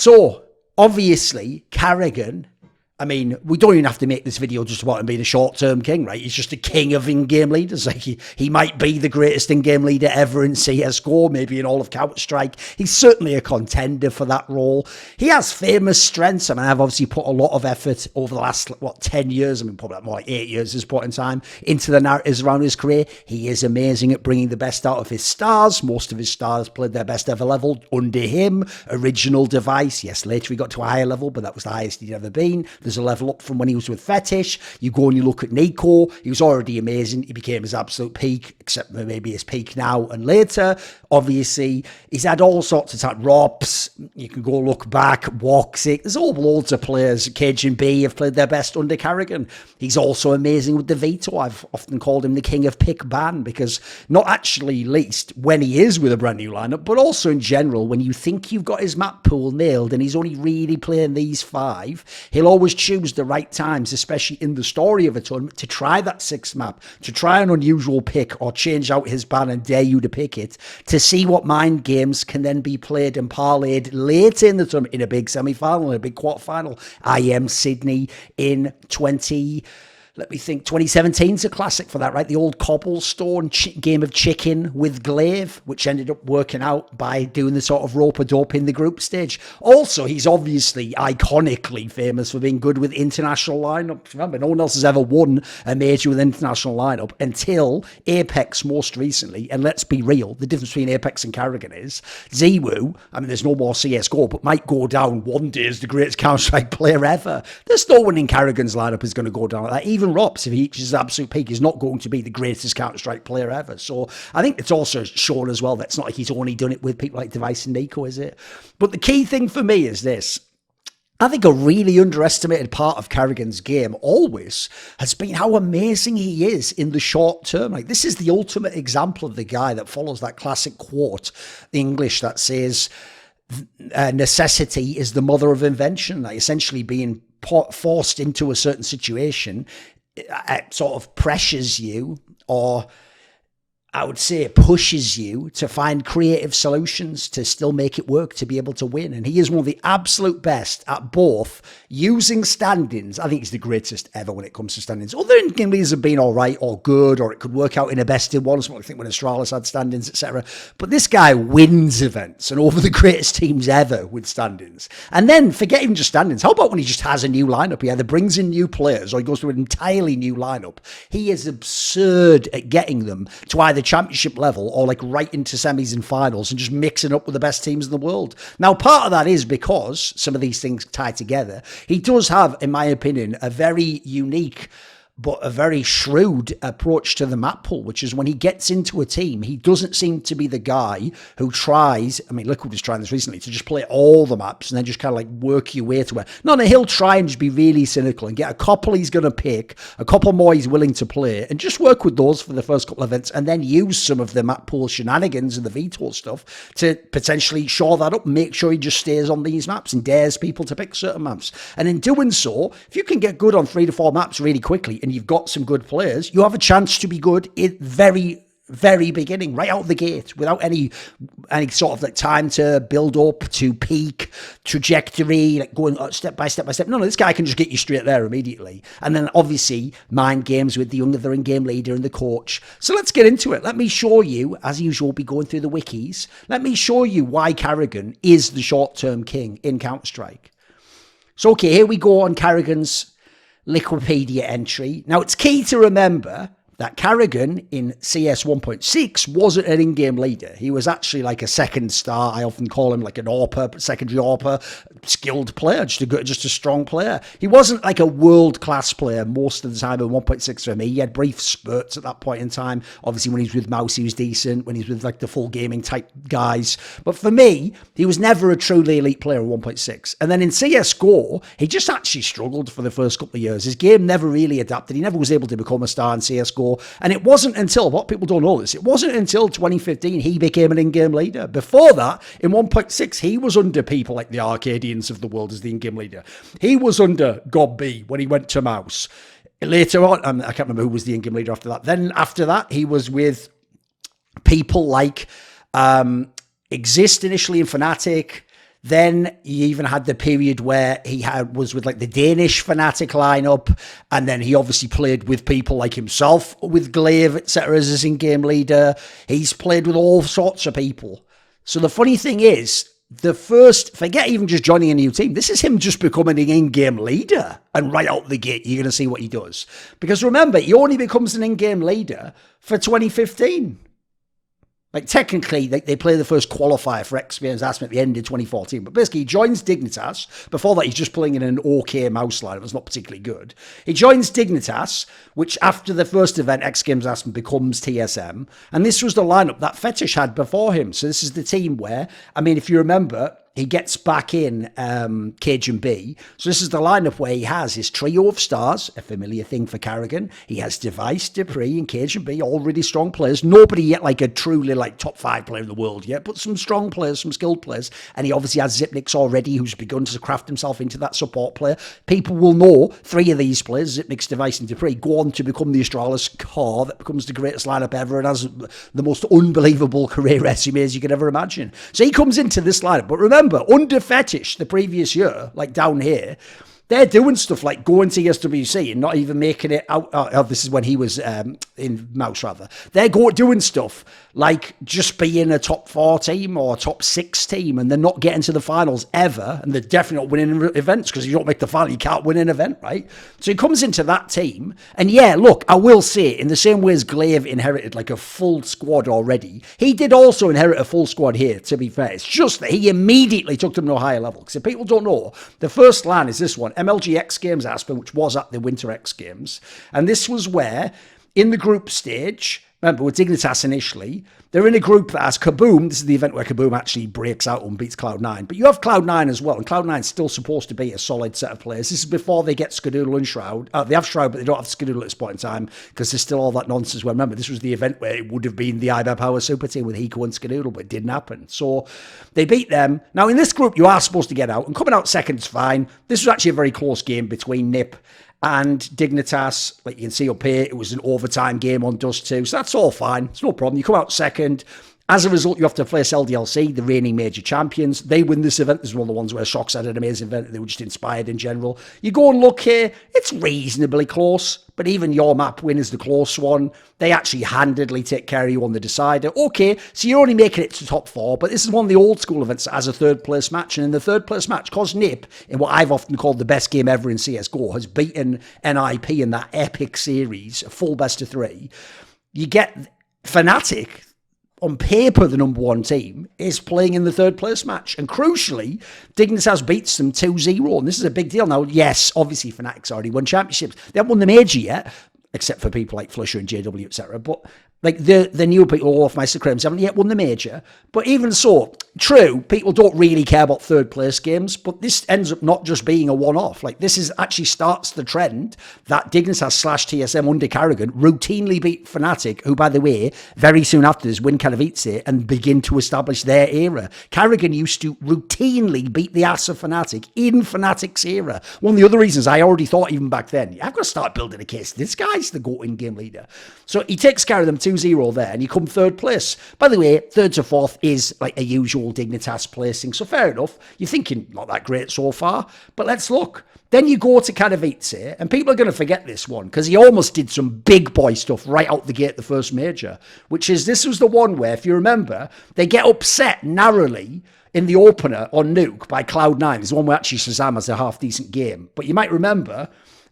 So, obviously, Carrigan, I mean, we don't even have to make this video just about him being a short-term king, right? He's just a king of in-game leaders. Like he might be the greatest in-game leader ever in CSGO, maybe in all of Counter-Strike. He's certainly a contender for that role. He has famous strengths. I mean, I've obviously put a lot of effort over the last, 10 years, I mean, probably more like 8 years at this point in time, into the narratives around his career. He is amazing at bringing the best out of his stars. Most of his stars played their best ever level under him. Original device. Yes, later he got to a higher level, but that was the highest he'd ever been. There's a level up from when he was with Fetish. You go and you look at Nico. He was already amazing. He became his absolute peak, except maybe his peak now and later. Obviously, he's had all sorts of time. Robs, you can go look back. Woxic. There's all loads of players. Cajun B have played their best under Carrigan. He's also amazing with the veto. I've often called him the king of pick ban because not actually least when he is with a brand new lineup, but also in general, when you think you've got his map pool nailed and he's only really playing these 5, he'll always choose the right times, especially in the story of a tournament, to try that 6th map, to try an unusual pick or change out his ban and dare you to pick it, to see what mind games can then be played and parlayed later in the tournament in a big semi-final, in a big quarter-final. I am Sydney in 2017 is a classic for that, right? The old cobblestone game of chicken with Glaive, which ended up working out by doing the sort of rope-a-dope in the group stage. Also, he's obviously iconically famous for being good with international lineups. Remember, no one else has ever won a major with an international lineup until Apex most recently. And let's be real, the difference between Apex and Carrigan is Ziwu, I mean, there's no more CSGO, but might go down one day as the greatest Counter-Strike player ever. There's no one in Carrigan's lineup is going to go down like that. Even Rops, if he reaches his absolute peak, is not going to be the greatest Counter-Strike player ever. So I think it's also shown as well that it's not like he's only done it with people like Device and Nico, is it? But the key thing for me is this. I think a really underestimated part of Carrigan's game always has been how amazing he is in the short term. Like, this is the ultimate example of the guy that follows that classic quote, English, that says, necessity is the mother of invention. Like, essentially being forced into a certain situation, it sort of pressures you, or I would say it pushes you to find creative solutions to still make it work, to be able to win. And he is one of the absolute best at both using stand-ins. I think he's the greatest ever when it comes to stand-ins. Other in-game leaders have been all right or good, or it could work out in a best-in-one. I think when Astralis had stand-ins, etc. But this guy wins events and over the greatest teams ever with stand-ins. And then forget even just stand-ins. How about when he just has a new lineup? He either brings in new players or he goes to an entirely new lineup. He is absurd at getting them to either championship level or like right into semis and finals and just mixing up with the best teams in the world. Now, part of that is because some of these things tie together. He does have, in my opinion, a very unique but a very shrewd approach to the map pool, which is when he gets into a team, he doesn't seem to be the guy who tries, I mean, Liquid was trying this recently, to just play all the maps and then just kind of like work your way to it. No, he'll try and just be really cynical and get a couple he's going to pick, a couple more he's willing to play, and just work with those for the first couple of events, and then use some of the map pool shenanigans and the veto stuff to potentially shore that up and make sure he just stays on these maps and dares people to pick certain maps. And in doing so, if you can get good on 3 to 4 maps really quickly, and you've got some good players, you have a chance to be good in very, very beginning, right out of the gate, without any sort of like time to build up, to peak, trajectory, like going step by step by step. No, this guy can just get you straight there immediately. And then obviously mind games with the other in-game leader and the coach. So let's get into it. Let me show you, as usual, we'll be going through the wikis. Let me show you why Carrigan is the short-term king in Counter-Strike. So, okay, here we go on Carrigan's Wikipedia entry. Now, it's key to remember that Carrigan in CS 1.6 wasn't an in-game leader. He was actually like a second star. I often call him like an AWPer, secondary AWPer, skilled player, just a strong player. He wasn't like a world-class player most of the time in 1.6 for me. He had brief spurts at that point in time. Obviously, when he was with Mouse, he was decent. When he was with like the full gaming type guys. But for me, he was never a truly elite player in 1.6. And then in CSGO, he just actually struggled for the first couple of years. His game never really adapted. He never was able to become a star in CSGO. And it wasn't until, what people don't know this, it wasn't until 2015 he became an in-game leader. Before that, in 1.6, he was under people like the Arcadians of the world as the in-game leader. He was under God B when he went to Mouse. Later on, I can't remember who was the in-game leader after that. Then after that, he was with people like Exist initially in Fnatic. Then he even had the period where he was with like the Danish Fnatic lineup, and then he obviously played with people like himself, with Glaive, etc., as his in-game leader. He's played with all sorts of people. So the funny thing is, forget even just joining a new team. This is him just becoming an in-game leader, and right out the gate, you're going to see what he does. Because remember, he only becomes an in-game leader for 2015. Like, technically, they play the first qualifier for X Games Aspen at the end of 2014. But basically, he joins Dignitas. Before that, he's just playing in an OK mouse line. It was not particularly good. He joins Dignitas, which after the first event, X Games Aspen becomes TSM. And this was the lineup that Fetish had before him. So this is the team where, I mean, if you remember, he gets back in Cajun B. So this is the lineup where he has his trio of stars, a familiar thing for Carrigan. He has Device, Dupree, and Cajun B, all really strong players. Nobody yet like a truly like top 5 player in the world yet, but some strong players, some skilled players. And he obviously has Zipnix already, who's begun to craft himself into that support player. People will know 3 of these players, Zipnix, Device, and Dupree, go on to become the Astralis core that becomes the greatest lineup ever and has the most unbelievable career resumes you could ever imagine. So he comes into this lineup, but remember, under Fetish the previous year, like down here, they're doing stuff like going to SWC and not even making it out. This is when he was in Mouse, rather. They're doing stuff like just being a top 4 team or a top 6 team, and they're not getting to the finals ever, and they're definitely not winning events, because if you don't make the final, you can't win an event, right? So he comes into that team, and yeah, look, I will say, in the same way as Glaive inherited like a full squad already, he did also inherit a full squad here, to be fair. It's just that he immediately took them to a higher level, because if people don't know, the first LAN is this one, MLG X Games Aspen, which was at the Winter X Games. And this was where, in the group stage, remember, with Dignitas initially, they're in a group that has Kaboom. This is the event where Kaboom actually breaks out and beats Cloud9. But you have Cloud9 as well, and Cloud9 is still supposed to be a solid set of players. This is before they get Skadoodle and Shroud. They have Shroud, but they don't have Skadoodle at this point in time, because there's still all that nonsense. Well, remember, this was the event where it would have been the IBA Power Super Team with Hiko and Skadoodle, but it didn't happen. So they beat them. Now, in this group, you are supposed to get out, and coming out second is fine. This was actually a very close game between Nip and Dignitas. Like you can see up here, it was an overtime game on Dust 2, so that's all fine. It's no problem. You come out second. As a result, you have to face LDLC, the reigning major champions. They win this event. This is one of the ones where Shocks had an amazing event. They were just inspired in general. You go and look here, it's reasonably close, but even your map win is the close one. They actually handedly take care of you on the decider. Okay, so you're only making it to top 4, but this is one of the old school events that has a third place match. And in the third place match, because Nip, in what I've often called the best game ever in CSGO, has beaten NIP in that epic series, a full best of 3, you get Fnatic, on paper, the number 1 team, is playing in the third place match. And crucially, Dignitas beats them 2-0. And this is a big deal. Now, yes, obviously, Fnatic's already won championships. They haven't won the major yet, except for people like Flusher and JW, etc. But like the new people off my Creams haven't yet won the major. But even so, true, people don't really care about third place games, but this ends up not just being a one-off. Like, this is actually starts the trend that Dignitas / TSM under Carrigan routinely beat Fnatic, who, by the way, very soon after this win Katowice and begin to establish their era. Carrigan used to routinely beat the ass of Fnatic in Fnatic's era. One of the other reasons I already thought even back then, I've got to start building a case. This guy's the GOAT in-game leader. So he takes care of them 2-0 there, and you come third place. By the way, third to fourth is like a usual Dignitas placing, so fair enough. You're thinking not that great so far, but let's look. Then you go to Katowice, and people are going to forget this one, because he almost did some big boy stuff right out the gate the first major, which is, this was the one where, if you remember, they get upset narrowly in the opener on Nuke by Cloud9. It's the one where actually Shazam has a half-decent game. But you might remember,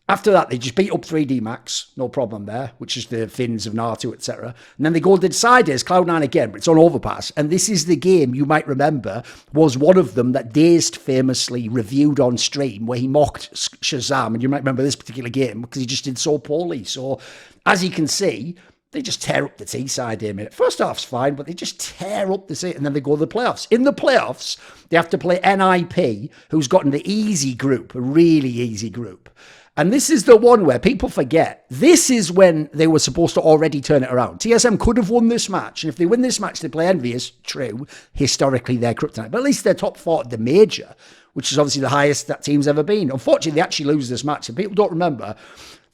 after that, they just beat up 3D Max, no problem there, which is the Finns of Naruto, etc. And then they go to Deciders, Cloud9 again, but it's on Overpass. And this is the game, you might remember, was one of them that Dazed famously reviewed on stream, where he mocked Shazam. And you might remember this particular game, because he just did so poorly. So, as you can see, they just tear up the T-side here a minute. First half's fine, but they just tear up the C, and then they go to the playoffs. In the playoffs, they have to play NIP, who's gotten the easy group, a really easy group. And this is the one where people forget. This is when they were supposed to already turn it around. TSM could have won this match. And if they win this match, they play Envious. True. Historically, they're kryptonite. But at least they're top 4 at the major, which is obviously the highest that team's ever been. Unfortunately, they actually lose this match. And people don't remember,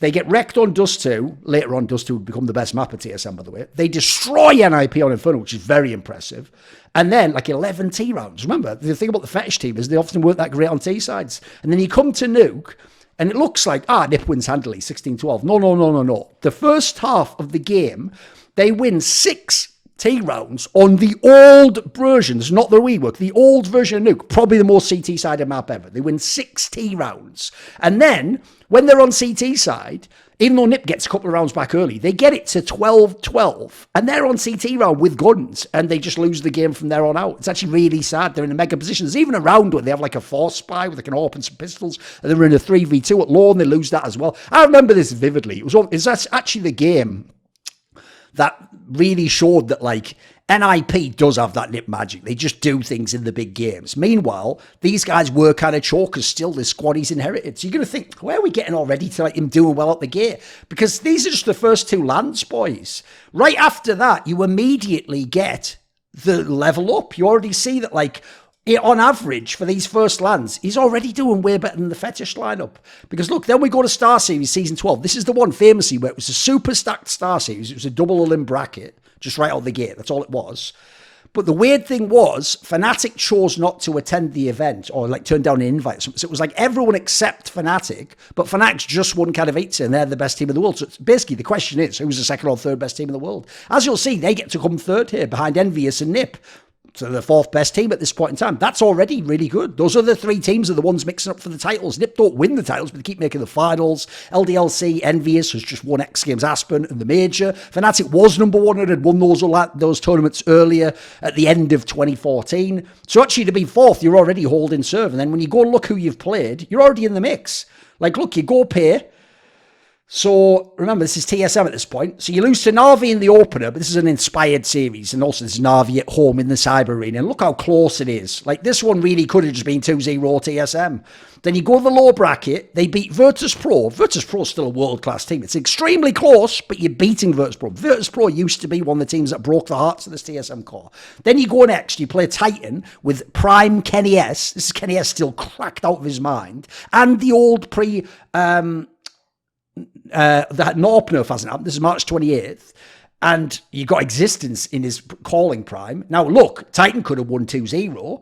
They get wrecked on Dust 2. Later on, Dust 2 would become the best map at TSM, by the way. They destroy NIP on Inferno, which is very impressive. And then, like 11 T rounds. Remember, the thing about the Fetish team is they often weren't that great on T sides. And then you come to Nuke, and it looks like, Nip wins handily, 16-12. No. The first half of the game, they win 6 T rounds on the old versions, not the rework, the old version of Nuke, probably the more CT sided map ever. They win 6 T rounds. And then, when they're on CT side, even though Nip gets a couple of rounds back early, they get it to 12-12. And they're on CT round with guns, and they just lose the game from there on out. It's actually really sad. They're in a mega position. There's even a round where they have like a force spy with like an AWP and some pistols, and they're in a 3v2 at low, and they lose that as well. I remember this vividly. It's actually the game that really showed that, like, NIP does have that Nip magic. They just do things in the big games. Meanwhile, these guys were kind of chokers still, the squad he's inherited. So you're going to think, where are we getting already to like him doing well at the gate? Because these are just the first 2 lands, boys. Right after that, you immediately get the level up. You already see that, like, on average, for these first lands, he's already doing way better than the Fetish lineup. Because look, then we go to Star Series Season 12. This is the one famously where it was a super stacked Star Series. It was a double Olymp bracket, just right out of the gate. That's all it was. But the weird thing was, Fnatic chose not to attend the event or like turn down an invite. So it was like everyone except Fnatic, but Fnatic's just won Katowice and they're the best team in the world. So it's basically the question is, who's the second or third best team in the world? As you'll see, they get to come third here behind Envious and Nip. So the 4th best team at this point in time. That's already really good. Those other 3 teams are the ones mixing up for the titles. Nip don't win the titles, but they keep making the finals. LDLC, Envious has just won X Games Aspen and the Major. Fnatic was number 1 and had won those tournaments earlier at the end of 2014. So actually to be 4th, you're already holding serve. And then when you go look who you've played, you're already in the mix. Like, look, you go pay. So, remember, this is TSM at this point. So, you lose to Na'Vi in the opener, but this is an inspired series. And also, this is Na'Vi at home in the Cyber Arena. And look how close it is. Like, this one really could have just been 2-0 TSM. Then you go to the low bracket. They beat Virtus Pro. Virtus Pro is still a world-class team. It's extremely close, but you're beating Virtus Pro. Virtus Pro used to be one of the teams that broke the hearts of this TSM core. Then you go next. You play Titan with Prime Kenny S. This is Kenny S still cracked out of his mind. And the old that Norpnerf hasn't happened. This is March 28th. And you got Existence in his calling prime. Now, look, Titan could have won 2-0,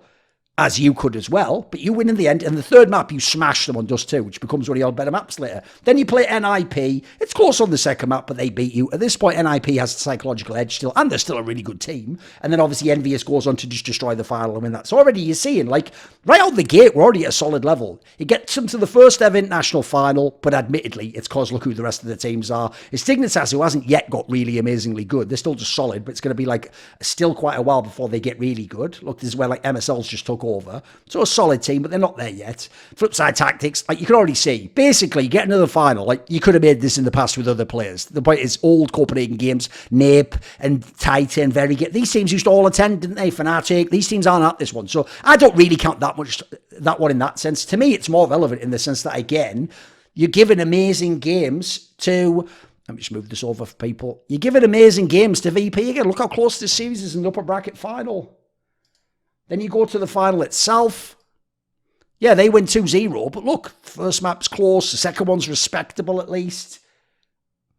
as you could as well, but you win in the end. And the third map, you smash them on Dust 2, which becomes one of your better maps later. Then you play NIP. It's close on the second map, but they beat you. At this point, NIP has the psychological edge still, and they're still a really good team. And then obviously Envious goes on to just destroy the final and win that. So already you're seeing, like, right out the gate, we're already at a solid level. It gets them to the first ever international final, but admittedly, it's because look who the rest of the teams are. It's Dignitas, who hasn't yet got really amazingly good. They're still just solid, but it's going to be like still quite a while before they get really good. Look, this is where like MSL's just took over. So a solid team, but they're not there yet. Flipside Tactics, like you can already see, basically get into the final. Like you could have made this in the past with other players. The point is old Copenhagen games, Nape and Titan, very good. These teams used to all attend, didn't they? Fnatic. These teams aren't at this one. So I don't really count that one in that sense. To me, it's more relevant in the sense that, again, you're giving amazing games to... Let me just move this over for people. You're giving amazing games to VP again. Look how close this series is in the upper bracket final. Then you go to the final itself. Yeah, they win 2-0, but look, first map's close, the second one's respectable at least.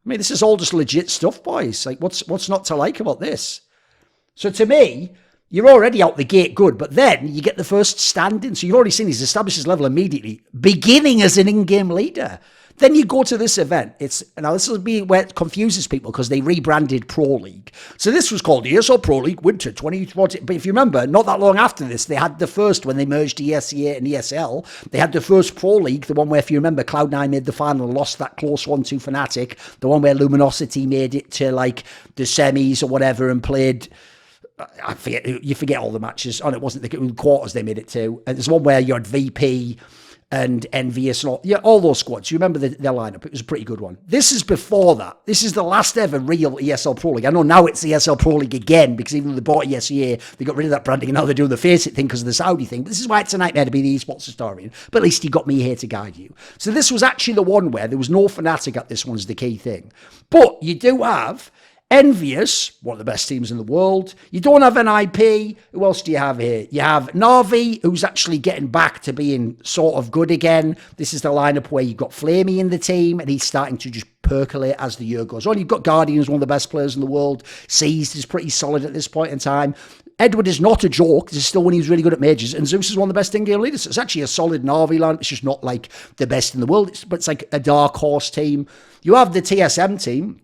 I mean, this is all just legit stuff, boys. Like, what's not to like about this? So to me, you're already out the gate good, but then you get the first stand-in. So you've already seen he's established his level immediately, beginning as an in-game leader. Then you go to this event. Now this will be where it confuses people because they rebranded Pro League. So this was called ESL Pro League Winter 2020. But if you remember, not that long after this, they had the first, when they merged ESEA and ESL, they had the first Pro League, the one where, if you remember, Cloud9 made the final and lost that close one to Fnatic. The one where Luminosity made it to like the semis or whatever and played... I forget, you forget all the matches. Oh, it wasn't the quarters they made it to. And there's one where you had VP and Envious and all those squads. You remember their lineup. It was a pretty good one. This is before that. This is the last ever real ESL Pro League. I know now it's the ESL Pro League again because even though they bought ESEA, they got rid of that branding and now they're doing the Face It thing because of the Saudi thing. But this is why it's a nightmare to be the esports historian. But at least you got me here to guide you. So this was actually the one where there was no Fnatic at this one is the key thing. But you do have Envious, one of the best teams in the world. You don't have an IP. Who else do you have here? You have Na'Vi, who's actually getting back to being sort of good again. This is the lineup where you've got Flamey in the team, and he's starting to just percolate as the year goes on. You've got Guardian, who's one of the best players in the world. Seized is pretty solid at this point in time. Edward is not a joke. This is still when he was really good at majors. And Zeus is one of the best in-game leaders. It's actually a solid Na'Vi lineup. It's just not like the best in the world. But it's like a dark horse team. You have the TSM team.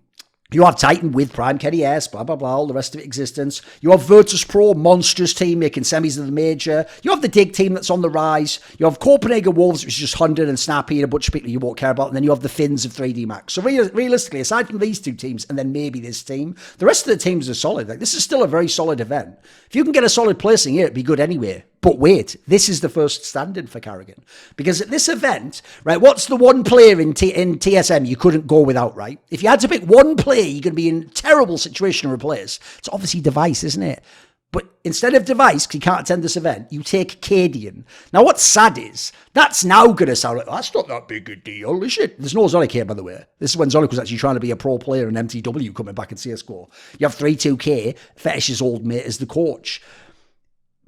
You have Titan with Prime Kenny S, blah, blah, blah, all the rest of existence. You have Virtus Pro, monstrous team making semis of the major. You have the Dig team that's on the rise. You have Copenhagen Wolves, which is just Hundred and Snappy and a bunch of people you won't care about. And then you have the Finns of 3D Max. So realistically, aside from these two teams and then maybe this team, the rest of the teams are solid. Like, this is still a very solid event. If you can get a solid placing here, it'd be good anyway. But wait, this is the first stand-in for Carrigan. Because at this event, right, what's the one player in TSM you couldn't go without, right? If you had to pick one player, you're going to be in a terrible situation to replace. It's obviously Device, isn't it? But instead of Device, because he can't attend this event, you take Carrigan. Now, what's sad is, that's now going to sound like, that's not that big a deal, is it? There's no Zonic here, by the way. This is when Zonic was actually trying to be a pro player in MTW coming back in CSGO. You have 3-2K, Fetish's old mate as the coach.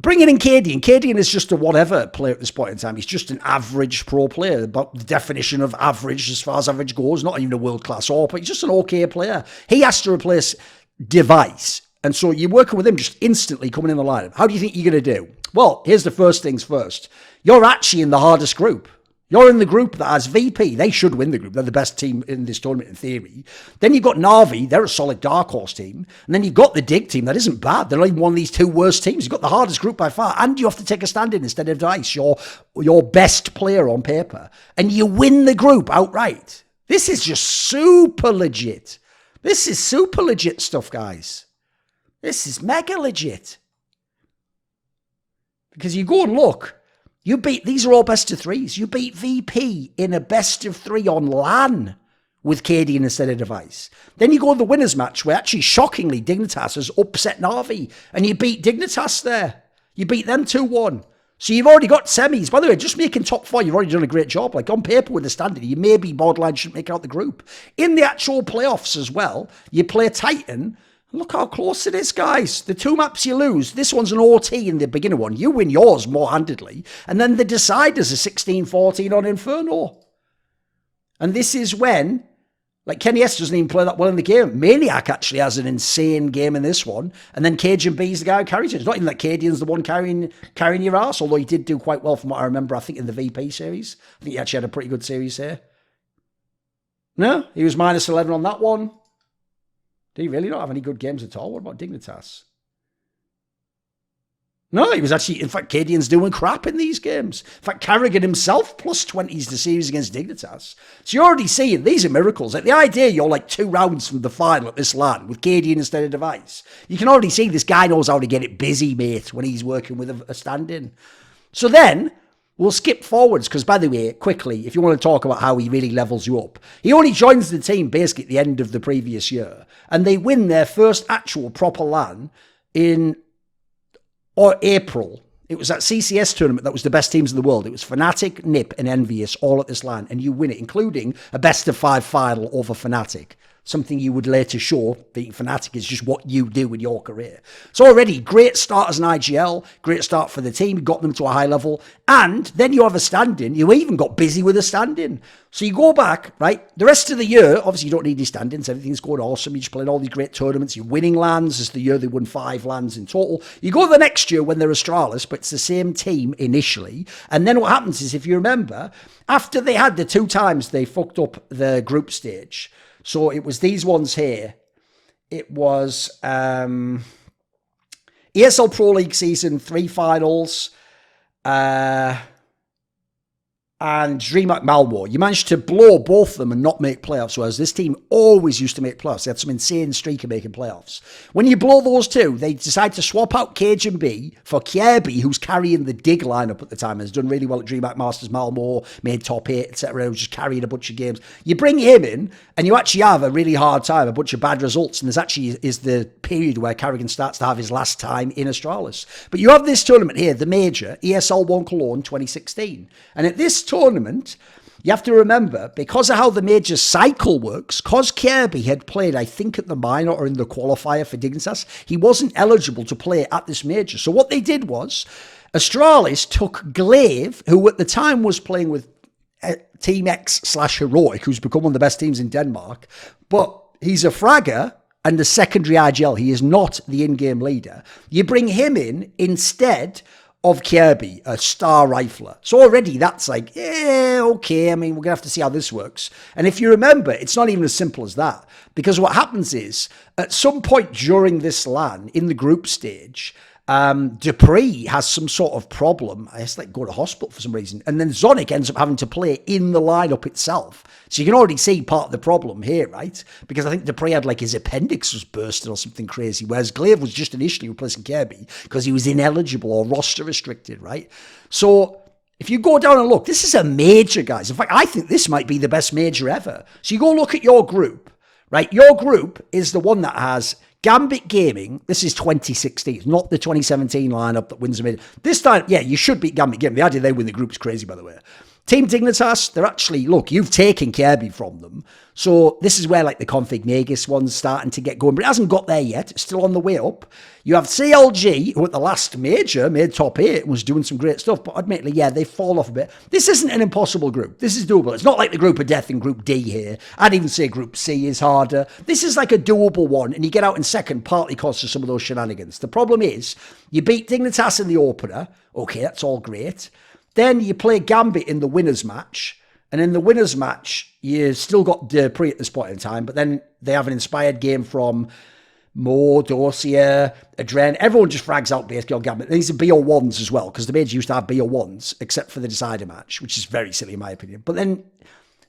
Bringing in Carrigan. Carrigan is just a whatever player at this point in time. He's just an average pro player. About the definition of average as far as average goes. Not even a world-class AWP, but he's just an okay player. He has to replace Device. And so you're working with him just instantly coming in the lineup. How do you think you're going to do? Well, here's the first things first. You're actually in the hardest group. You're in the group that has VP. They should win the group. They're the best team in this tournament in theory. Then you've got Na'Vi. They're a solid dark horse team. And then you've got the Dig team. That isn't bad. They're not even one of these two worst teams. You've got the hardest group by far. And you have to take a stand-in instead of Dice. Your best player on paper. And you win the group outright. This is just super legit. This is super legit stuff, guys. This is mega legit. Because you go and look. You beat, these are all best of threes. You beat VP in a best of three on LAN with Carrigan instead of Device. Then you go to the winners match where actually shockingly Dignitas has upset Na'Vi and you beat Dignitas there. You beat them 2-1. So you've already got semis. By the way, just making top four, you've already done a great job. Like on paper with the standard, you maybe borderline shouldn't make out the group. In the actual playoffs as well, you play Titan. Look how close it is, guys. The two maps you lose, this one's an OT in the beginner one. You win yours more handedly. And then the deciders are 16-14 on Inferno. And this is when, like Kenny S doesn't even play that well in the game. Maniac actually has an insane game in this one. And then Cajun B is the guy who carries it. It's not even that Cadian's the one carrying your ass, although he did do quite well from what I remember, I think, in the VP series. I think he actually had a pretty good series here. No, he was minus 11 on that one. Did he really not have any good games at all? What about Dignitas? No, he was actually, in fact, Cadian's doing crap in these games. In fact, Carrigan himself plus 20s the series against Dignitas. So you're already seeing, these are miracles. Like the idea you're like 2 rounds from the final at this LAN with Cadian instead of Device. You can already see this guy knows how to get it busy, mate, when he's working with a stand-in. So then, we'll skip forwards because, by the way, quickly, if you want to talk about how he really levels you up, he only joins the team basically at the end of the previous year, and they win their first actual proper LAN in April. It was that CCS tournament that was the best teams in the world. It was Fnatic, NiP, and Envious all at this LAN, and you win it, including a best-of-5 final over Fnatic. Something you would later show being Fnatic is just what you do in your career. So already, great start as an IGL, great start for the team, got them to a high level, and then you have a stand-in. You even got busy with a stand-in. So you go back, right? The rest of the year, obviously you don't need any stand-ins, everything's going awesome, you're just playing all these great tournaments, you're winning LANs. As the year they won 5 LANs in total. You go the next year when they're Astralis, but it's the same team initially, and then what happens is, if you remember, after they had the 2 times they fucked up the group stage, so it was these ones here. It was ESL Pro League Season 3 finals and DreamHack Malwar. You managed to blow both of them and not make playoffs, whereas this team always used to make playoffs. They had some insane streak of making playoffs. When you blow those two, they decide to swap out Cajun B for Kierby, who's carrying the Dig lineup at the time, has done really well at DreamHack Masters, Malmore, made top 8, etc. Was just carrying a bunch of games. You bring him in, and you actually have a really hard time, a bunch of bad results, and this actually is the period where Carrigan starts to have his last time in Astralis. But you have this tournament here, the major, ESL 1 Cologne 2016. And at this tournament, You have to remember, because of how the major cycle works, because Kirby had played, I think, at the minor or in the qualifier for Dignitas, he wasn't eligible to play at this major. So what they did was, Astralis took Glaive, who at the time was playing with Team X/Heroic, who's become one of the best teams in Denmark, but he's a fragger and a secondary IGL. He is not the in-game leader. You bring him in instead of Kirby, a star rifler. So already that's like, yeah, okay, I mean, we're going to have to see how this works. And if you remember, it's not even as simple as that. Because what happens is, at some point during this LAN, in the group stage, Dupree has some sort of problem. I have to go to hospital for some reason. And then Zonic ends up having to play in the lineup itself. So you can already see part of the problem here, right? Because I think Dupree had his appendix was bursted or something crazy. Whereas Glaive was just initially replacing Kirby because he was ineligible or roster restricted, right? So if you go down and look, this is a major, guys. In fact, I think this might be the best major ever. So you go look at your group, right? Your group is the one that has Gambit Gaming. This is 2016, not the 2017 lineup that wins the mid. This time, yeah, you should beat Gambit Gaming. The idea they win the group is crazy, by the way. Team Dignitas, they're actually, look, you've taken Kirby from them. So this is where the Config Negus one's starting to get going, but it hasn't got there yet. It's still on the way up. You have CLG, who at the last major made top 8 and was doing some great stuff, but admittedly, yeah, they fall off a bit. This isn't an impossible group. This is doable. It's not like the group of death in Group D here. I'd even say Group C is harder. This is like a doable one, and you get out in second partly because of some of those shenanigans. The problem is, you beat Dignitas in the opener. Okay, that's all great. Then you play Gambit in the winners match. And in the winners match, you still got Dupree at this point in time. But then they have an inspired game from Mo, Dorsia, Adren. Everyone just frags out basically on Gambit. These are BO1s as well, because the majors used to have BO1s, except for the decider match, which is very silly in my opinion. But then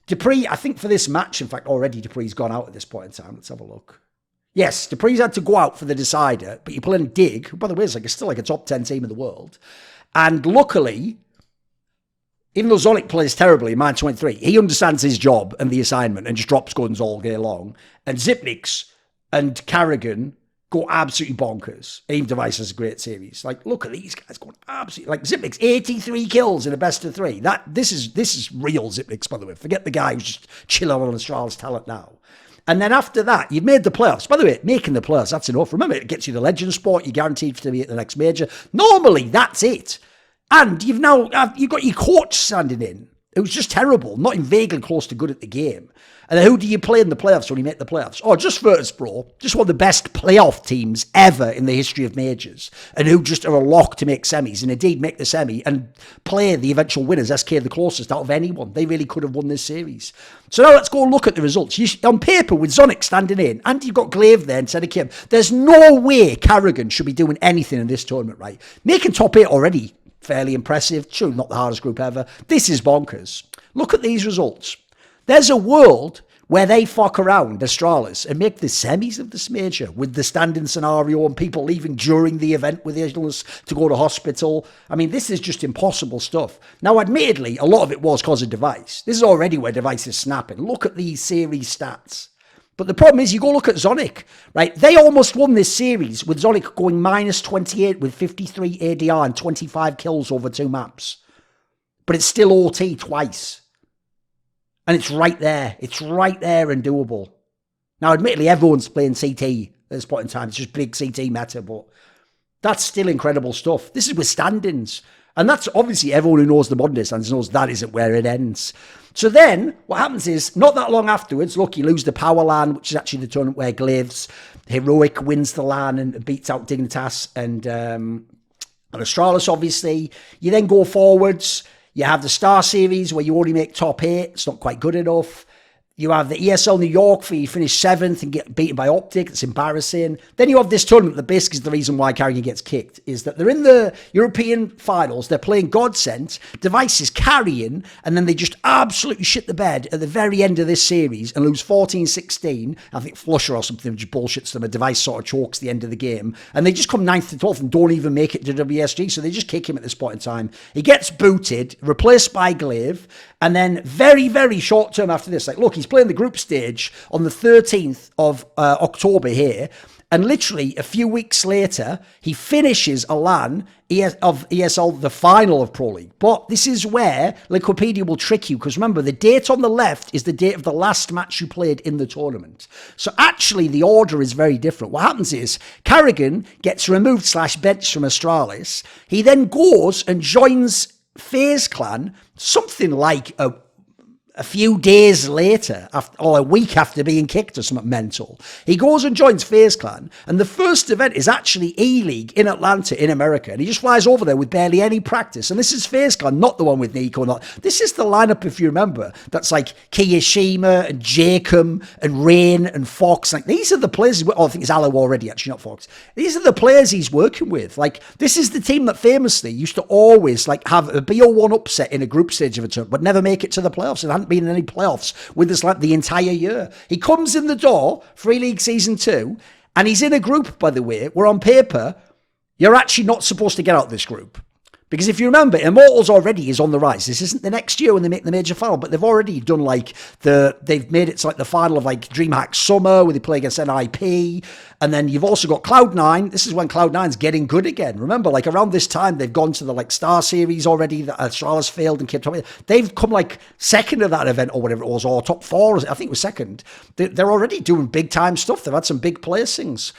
Dupree, I think for this match, in fact, already Dupree's gone out at this point in time. Let's have a look. Yes, Dupree's had to go out for the decider, but you're playing Dig, who, by the way, is still a top 10 team in the world. And luckily, even though Zonic plays terribly in Mine 23, he understands his job and the assignment and just drops guns all day long. And Zipnix and Carrigan go absolutely bonkers. Aim Device has a great series. Look at these guys going absolutely... Zipnix, 83 kills in a best of 3. This is real Zipnix, by the way. Forget the guy who's just chilling on Astralis talent now. And then after that, you've made the playoffs. By the way, making the playoffs, that's enough. Remember, it gets you the legend spot. You're guaranteed to be at the next major. Normally, that's it. And you've got your coach standing in. It was just terrible, not even vaguely close to good at the game. And then who do you play in the playoffs when you make the playoffs? Oh, just Virtus Pro, just one of the best playoff teams ever in the history of majors, and who just are a lock to make semis, and indeed make the semi and play the eventual winners, SK the closest out of anyone. They really could have won this series. So now let's go look at the results. On paper, with Zonic standing in, and you've got Glaive there instead of Kim, there's no way Carrigan should be doing anything in this tournament, right? Making top 8 already, fairly impressive. True, not the hardest group ever. This is bonkers. Look at these results. There's a world where they fuck around Astralis and make the semis of this major with the standing scenario and people leaving during the event with illness to go to hospital. I mean, this is just impossible stuff. Now, admittedly, a lot of it was because of Device. This is already where Device is snapping. Look at these series stats. But the problem is, you go look at Zonic, right? They almost won this series with Zonic going minus 28 with 53 ADR and 25 kills over 2 maps. But it's still OT twice. And it's right there. It's right there and doable. Now, admittedly, everyone's playing CT at this point in time. It's just big CT meta, but that's still incredible stuff. This is with standings. And that's obviously everyone who knows the modern day standings knows that isn't where it ends. So then what happens is, not that long afterwards, look, you lose the Power LAN, which is actually the tournament where Glaive's Heroic wins the LAN and beats out Dignitas and Astralis, obviously. You then go forwards. You have the Star Series where you only make top 8. It's not quite good enough. You have the ESL New York where you finish 7th and get beaten by Optic. It's embarrassing. Then you have this tournament that basically is the reason why Carrigan gets kicked, is that they're in the European finals. They're playing Godsent. Device is carrying, and then they just absolutely shit the bed at the very end of this series and lose 14-16. I think Flusher or something just bullshits them. A Device sort of chokes the end of the game. And they just come 9th to 12th and don't even make it to WSG. So they just kick him at this point in time. He gets booted, replaced by Glaive. And then very, very short term after this, look, he's playing the group stage on the 13th of October here. And literally a few weeks later, he finishes a LAN of ESL, the final of Pro League. But this is where Wikipedia will trick you, because remember, the date on the left is the date of the last match you played in the tournament. So actually, the order is very different. What happens is, Carrigan gets removed / benched from Astralis. He then goes and joins FaZe Clan, something like a few days later, or a week after being kicked or something mental. He goes and joins FaZe Clan, and the first event is actually E-League in Atlanta in America, and he just flies over there with barely any practice. And this is FaZe Clan, not the one with Nico. This is the lineup, if you remember, that's like Kiyashima and Jacob and Rain and Fox. Like, these are the players, I think it's Aloe already, actually, not Fox. These are the players he's working with. Like, this is the team that famously used to always like have a BO1 upset in a group stage of a tournament, but never make it to the playoffs. It hadn't been in any playoffs with this like the entire year. He comes in the door, Free League Season 2, and he's in a group, by the way, where on paper, you're actually not supposed to get out of this group. Because if you remember, Immortals already is on the rise. This isn't the next year when they make the major final, but they've already done like they've made it to like the final of like DreamHack Summer where they play against NIP. And then you've also got Cloud9. This is when Cloud9's getting good again. Remember, like around this time, they've gone to the like Star Series already. The Astralis failed and kept top. They've come like second of that event or whatever it was, or top 4. I think it was second. They're already doing big time stuff. They've had some big placings.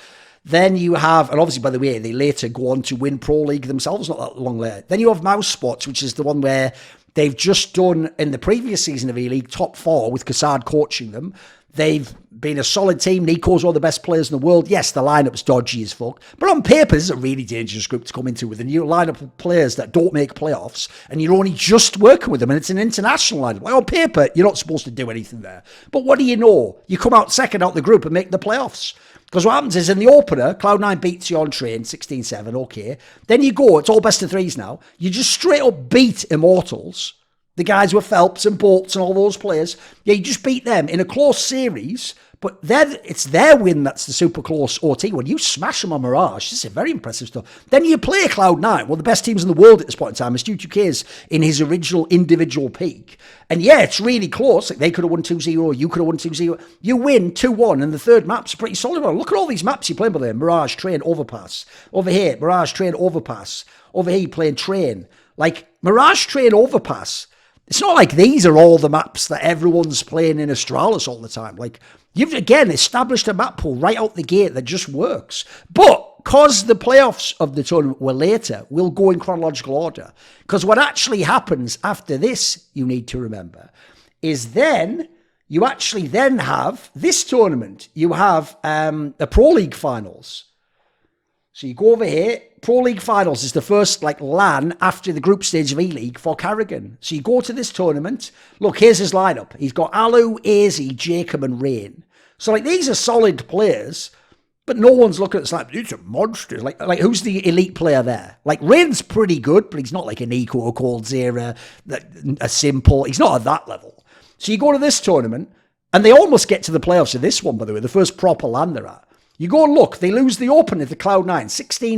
Then you have, and obviously, by the way, they later go on to win Pro League themselves, not that long later. Then you have Mouse Spots, which is the one where they've just done, in the previous season of E-League, top 4 with Kassad coaching them. They've been a solid team. Nico's one of the best players in the world. Yes, the lineup's dodgy as fuck. But on paper, this is a really dangerous group to come into with a new lineup of players that don't make playoffs, and you're only just working with them, and it's an international lineup. Like on paper, you're not supposed to do anything there. But what do you know? You come out second out the group and make the playoffs. Because what happens is in the opener, Cloud9 beats you on train, 16-7, okay. Then you go, it's all best of 3s now. You just straight up beat Immortals, the guys with Phelps and Bolts and all those players. Yeah, you just beat them in a close series, but it's their win that's the super close OT one. You smash them on Mirage. This is very impressive stuff. Then you play Cloud9, one of the best teams in the world at this point in time. Stu2K's in his original individual peak. And yeah, it's really close. Like they could have won 2-0, you could have won 2-0. You win 2-1, and the third map's a pretty solid one. Look at all these maps you're playing by there. Mirage, Train, Overpass. Over here, Mirage, Train, Overpass. Over here, you're playing Train. Like, Mirage, Train, Overpass. It's not like these are all the maps that everyone's playing in Astralis all the time. Like, you've, again, established a map pool right out the gate that just works. But because the playoffs of the tournament were later, we'll go in chronological order. Because what actually happens after this, you need to remember, is then you actually then have this tournament. You have the Pro League finals. So you go over here. Pro League finals is the first like LAN after the group stage of E-League for Carrigan. So you go to this tournament. Look, here's his lineup. He's got Alu, AZ, Jacob, and Rain. So like these are solid players, but no one's looking at this like, these are monsters. Like who's the elite player there? Like Rain's pretty good, but he's not like a Nico or Cold Zera, a Simple. He's not at that level. So you go to this tournament, and they almost get to the playoffs of this one, by the way, the first proper LAN they're at. You go and look, they lose the opener to Cloud9,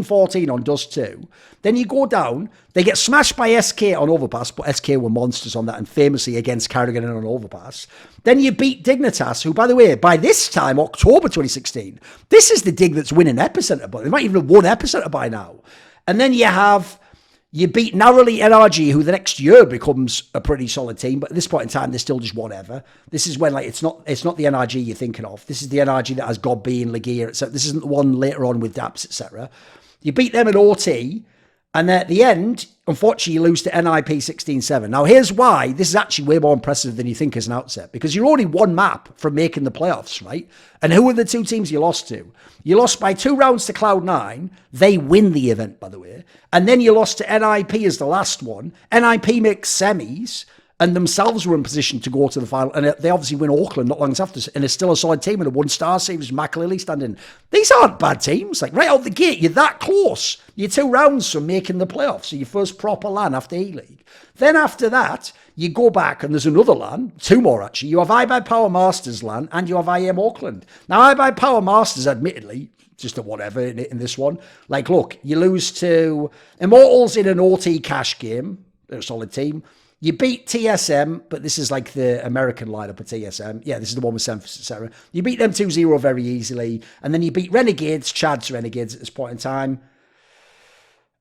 16-14 on Dust 2. Then you go down, they get smashed by SK on Overpass, but SK were monsters on that, and famously against Carrigan on Overpass. Then you beat Dignitas, who, by the way, by this time, October 2016, this is the Dig that's winning Epicenter, but they might even have won Epicenter by now. And then you beat narrowly NRG, who the next year becomes a pretty solid team, but at this point in time, they're still just whatever. This is when like it's not the NRG you're thinking of. This is the NRG that has Godby and Legear, etc. This isn't the one later on with Daps, etc. You beat them at OT, and at the end, unfortunately, you lose to NIP 16-7. Now, here's why this is actually way more impressive than you think as an outset, because you're only one map from making the playoffs, right? And who are the two teams you lost to? You lost by 2 rounds to Cloud9. They win the event, by the way. And then you lost to NIP as the last one. NIP makes semis, and themselves were in position to go to the final. And they obviously win Auckland not long after, and it's still a solid team in a 1-star series with Makalili standing. These aren't bad teams. Like, right out the gate, you're that close. You're 2 rounds from making the playoffs. So your first proper LAN after E-League. Then after that, you go back, and there's another LAN, 2 more actually. You have iBuyPower Masters LAN, and you have IM Auckland. Now, iBuyPower Masters, admittedly, just a whatever in this one. Like, look, you lose to Immortals in an OT cash game. They're a solid team. You beat TSM, but this is like the American lineup of TSM. Yeah, this is the one with Sarah. You beat them 2-0 very easily. And then you beat Renegades, Chad's Renegades at this point in time.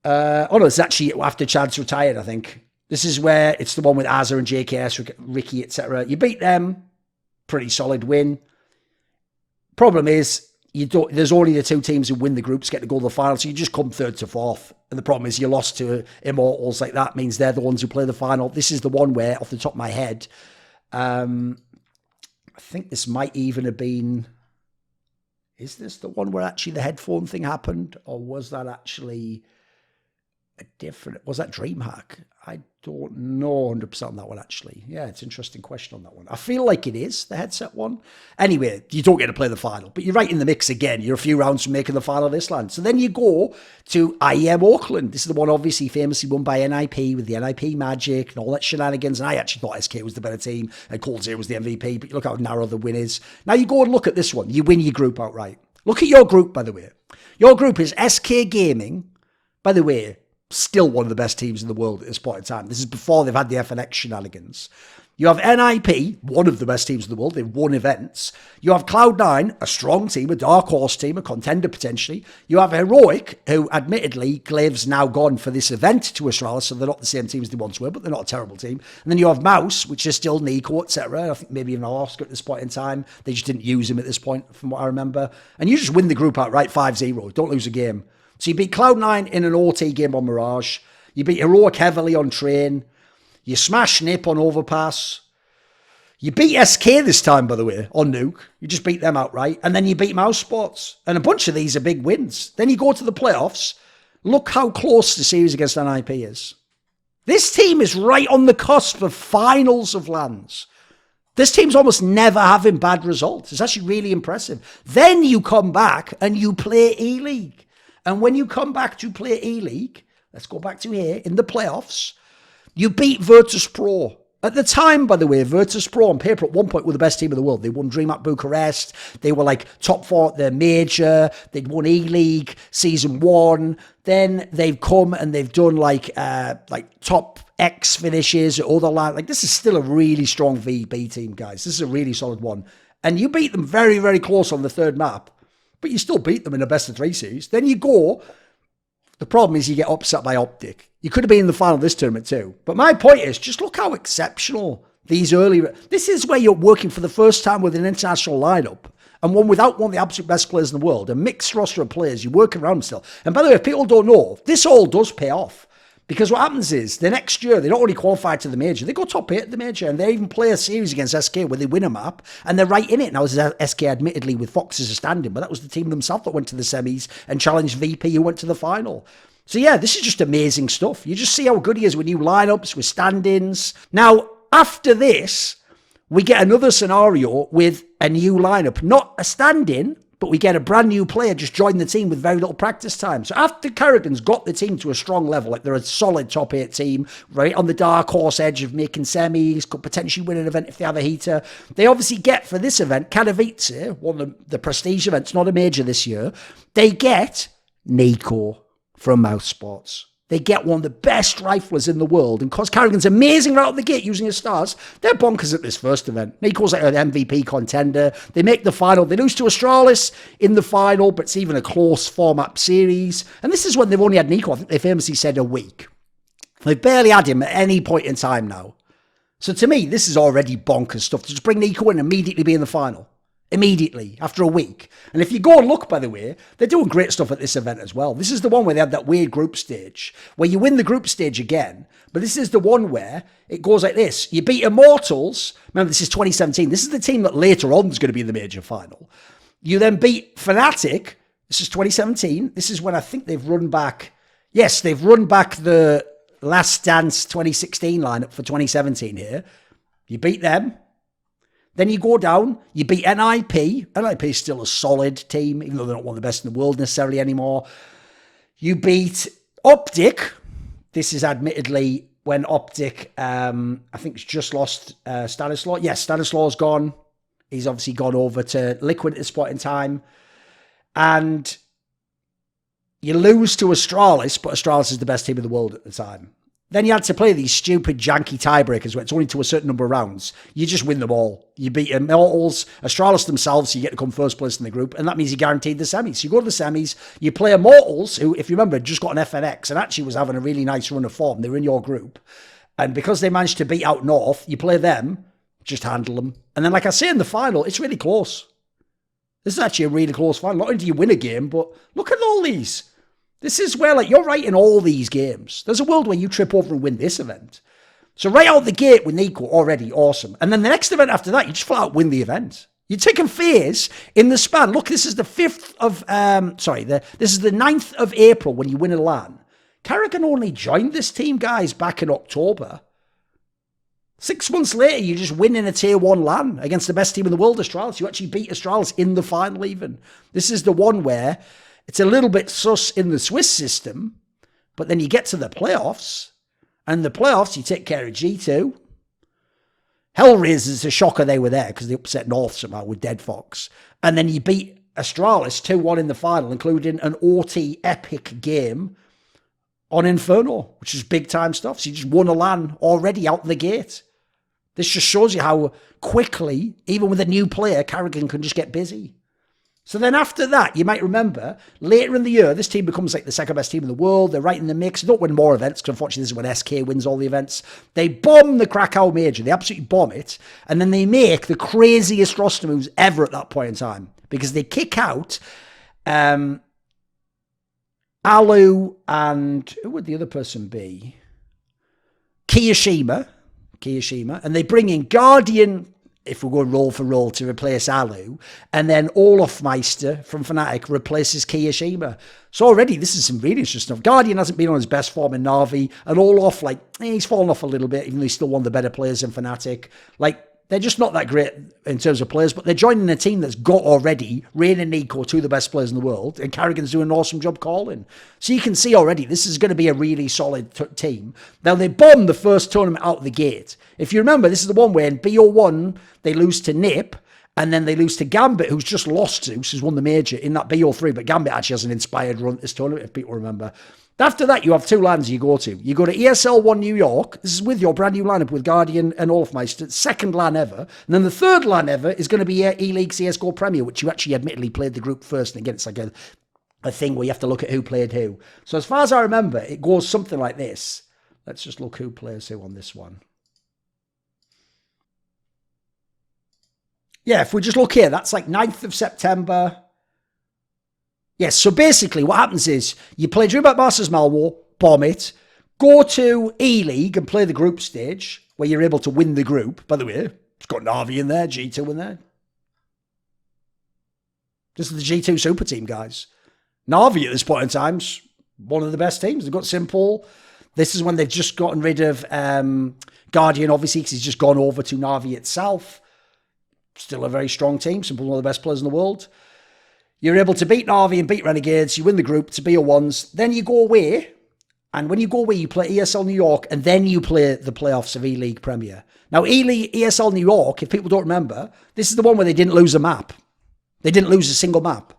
Oh no, it's actually after Chad's retired, I think. This is where it's the one with Azza and JKS, Ricky, etc. You beat them. Pretty solid win. Problem is, there's only the 2 teams who win the groups get to go to the final, so you just come 3rd to 4th. And the problem is you lost to Immortals, like that means they're the ones who play the final. This is the one where, off the top of my head, I think this might even have been... Is this the one where actually the headphone thing happened? Or was that actually a different... Was that DreamHack? I don't know 100% on that one, actually. Yeah, it's an interesting question on that one. I feel like it is, the headset one. Anyway, you don't get to play the final, but you're right in the mix again. You're a few rounds from making the final of this land. So then you go to IEM Auckland. This is the one obviously famously won by NIP with the NIP magic and all that shenanigans. And I actually thought SK was the better team and Cold Zero was the MVP, but look how narrow the win is. Now you go and look at this one. You win your group outright. Look at your group, by the way. Your group is SK Gaming, by the way, still one of the best teams in the world at this point in time. This is before they've had the FNX shenanigans. You have NIP, one of the best teams in the world. They've won events. You have Cloud9, a strong team, a dark horse team, a contender potentially. You have Heroic, who admittedly, Glave's now gone for this event to Astralis, so they're not the same team as they once were, but they're not a terrible team. And then you have Mouse, which is still Nico, etc. I think maybe even Oscar at this point in time. They just didn't use him at this point, from what I remember. And you just win the group outright 5-0. Don't lose a game. So you beat Cloud9 in an OT game on Mirage. You beat Heroic heavily on Train. You smash Nip on Overpass. You beat SK this time, by the way, on Nuke. You just beat them outright. And then you beat Mouse Sports. And a bunch of these are big wins. Then you go to the playoffs. Look how close the series against NIP is. This team is right on the cusp of finals of lands. This team's almost never having bad results. It's actually really impressive. Then you come back and you play E-League. And when you come back to play E-League, let's go back to here, in the playoffs, you beat Virtus Pro. At the time, by the way, Virtus Pro on paper at one point were the best team in the world. They won DreamHack Bucharest. They were like top 4 at their major. They'd won E-League Season 1. Then they've come and they've done like top X finishes or other land. Like, this is still a really strong VB team, guys. This is a really solid one. And you beat them very, very close on the 3rd map. But you still beat them in a best-of-3 series. Then you go. The problem is you get upset by Optic. You could have been in the final of this tournament too. But my point is, just look how exceptional these early... This is where you're working for the first time with an international lineup. And one without one of the absolute best players in the world. A mixed roster of players. You're working around them still. And by the way, if people don't know, this all does pay off. Because what happens is, the next year, they don't only qualify to the major, they go top 8 at the major, and they even play a series against SK where they win a map, and they're right in it. Now, SK admittedly with Fox as a stand-in, but that was the team themselves that went to the semis and challenged VP who went to the final. So yeah, this is just amazing stuff. You just see how good he is with new lineups, with stand-ins. Now, after this, we get another scenario with a new lineup, not a stand-in, but we get a brand new player just join the team with very little practice time. So after Carrigan's got the team to a strong level, like they're a solid top 8 team, right on the dark horse edge of making semis, could potentially win an event if they have a heater. They obviously get, for this event, Katowice, one of the prestige events, not a major this year, they get Nico from Mouse Sports. They get one of the best riflers in the world. And because Carrigan's amazing right out the gate using his stars, they're bonkers at this first event. Nico's like an MVP contender. They make the final. They lose to Astralis in the final, but it's even a close format series. And this is when they've only had Nico, I think they famously said, a week. They've barely had him at any point in time now. So to me, this is already bonkers stuff. To just bring Nico in and immediately be in the final. Immediately, after a week. And if you go and look, by the way, they're doing great stuff at this event as well. This is the one where they had that weird group stage, where you win the group stage again. But this is the one where it goes like this. You beat Immortals. Remember, this is 2017. This is the team that later on is going to be in the major final. You then beat Fnatic. This is 2017. This is when I think they've run back. Yes, they've run back the Last Dance 2016 lineup for 2017 here. You beat them. Then you go down, you beat NIP. NIP is still a solid team, even though they're not one of the best in the world necessarily anymore. You beat Optic. This is admittedly when Optic, I think, has just lost Stanislaw. Yes, Stanislaw's gone. He's obviously gone over to Liquid at this point in time. And you lose to Astralis, but Astralis is the best team in the world at the time. Then you had to play these stupid janky tiebreakers where it's only to a certain number of rounds. You just win them all. You beat Immortals, Astralis themselves, so you get to come first place in the group, and that means you're guaranteed the semis. So you go to the semis, you play Immortals, who, if you remember, just got an FNX and actually was having a really nice run of form. They were in your group. And because they managed to beat out North, you play them, just handle them. And then, like I say, in the final, it's really close. This is actually a really close final. Not only do you win a game, but look at all these. This is where, like, you're right in all these games. There's a world where you trip over and win this event. So right out the gate with Nico, already awesome. And then the next event after that, you just flat out win the event. You're taking FaZe in the span. Look, this is the 5th of, this is the 9th of April when you win a LAN. Carrigan only joined this team, guys, back in October. 6 months later, you just win in a tier 1 LAN against the best team in the world, Astralis. You actually beat Astralis in the final even. This is the one where it's a little bit sus in the Swiss system, but then you get to the playoffs, and the playoffs, you take care of G2. Hellraisers, a shocker they were there because they upset North somehow with Dead Fox. And then you beat Astralis 2-1 in the final, including an OT epic game on Inferno, which is big time stuff. So you just won a LAN already out the gate. This just shows you how quickly, even with a new player, Carrigan can just get busy. So then after that, you might remember, later in the year, this team becomes like the second best team in the world. They're right in the mix. They don't win more events, because unfortunately this is when SK wins all the events. They bomb the Krakow Major. They absolutely bomb it. And then they make the craziest roster moves ever at that point in time, because they kick out Alu and, who would the other person be? Kiyashima. And they bring in Guardian, if we're going roll for roll, to replace Alu, and then Olofmeister from Fnatic replaces Kiyashima. So already this is some really interesting stuff. Guardian hasn't been on his best form in Na'Vi, and Olof, like, he's fallen off a little bit, even though he's still one of the better players in Fnatic. Like, they're just not that great in terms of players, but they're joining a team that's got already Rain and Nico, two of the best players in the world, and Carrigan's doing an awesome job calling. So you can see already this is going to be a really solid team. Now, they bombed the first tournament out of the gate. If you remember, this is the one where in BO1, they lose to Nip, and then they lose to Gambit, who's just lost to, who's won the major in that BO3, but Gambit actually has an inspired run at this tournament, if people remember. After that, you have 2 LANs you go to. You go to ESL 1 New York. This is with your brand new lineup with Guardian and Olofmeister. Second LAN ever. And then the third LAN ever is going to be E-League CSGO Premier, which you actually admittedly played the group first. And again, it's like a thing where you have to look at who played who. So as far as I remember, it goes something like this. Let's just look who plays who on this one. Yeah, if we just look here, that's like 9th of September. Yes, so basically what happens is you play DreamHack Masters Malwar, bomb it, go to E-League and play the group stage where you're able to win the group. By the way, it's got Na'Vi in there, G2 in there. This is the G2 super team, guys. Na'Vi at this point in time's one of the best teams. They've got Simple. This is when they've just gotten rid of Guardian, obviously, because he's just gone over to Na'Vi itself. Still a very strong team. Simple, one of the best players in the world. You're able to beat Na'Vi and beat Renegades. You win the group to BO1s. Then you go away. And when you go away, you play ESL New York. And then you play the playoffs of E-League Premier. Now, E-League, ESL New York, if people don't remember, this is the one where they didn't lose a map. They didn't lose a single map.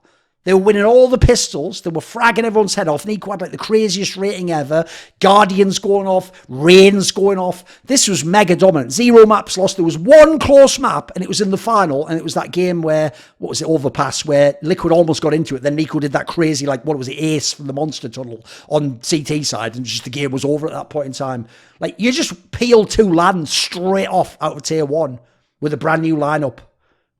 They were winning all the pistols. They were fragging everyone's head off. Nico had like the craziest rating ever. Guardians going off. Rain's going off. This was mega dominant. 0 maps lost. There was one close map, and it was in the final. And it was that game where, what was it, Overpass, where Liquid almost got into it. Then Nico did that crazy, like, what was it, ace from the monster tunnel on CT side. And just the game was over at that point in time. Like, you just peel 2 LANs straight off out of tier 1 with a brand new lineup.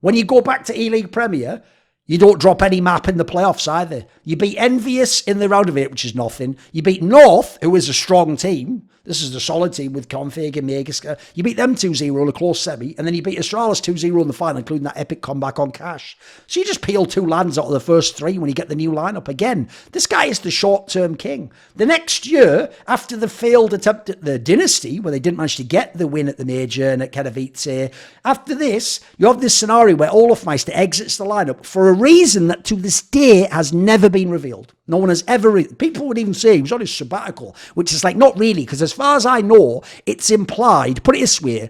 When you go back to E-League Premier, you don't drop any map in the playoffs either. You beat Envious in the round of 8, which is nothing. You beat North, who is a strong team. This is a solid team with Config and Megaska. You beat them 2-0 in a close semi, and then you beat Astralis 2-0 in the final, including that epic comeback on Cash. So you just peel 2 LANs out of the first 3 when you get the new lineup. Again, this guy is the short-term king. The next year, after the failed attempt at the Dynasty, where they didn't manage to get the win at the Major and at Katowice, after this, you have this scenario where Olofmeister exits the lineup for a reason that to this day has never been revealed. No one has ever... People would even say he was on his sabbatical, which is like, not really, because as far as I know, it's implied, put it this way,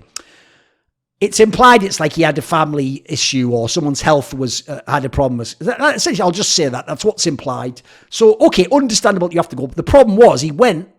it's implied it's like he had a family issue or someone's health was had a problem. Essentially, I'll just say that. That's what's implied. So, okay, understandable you have to go. But the problem was he went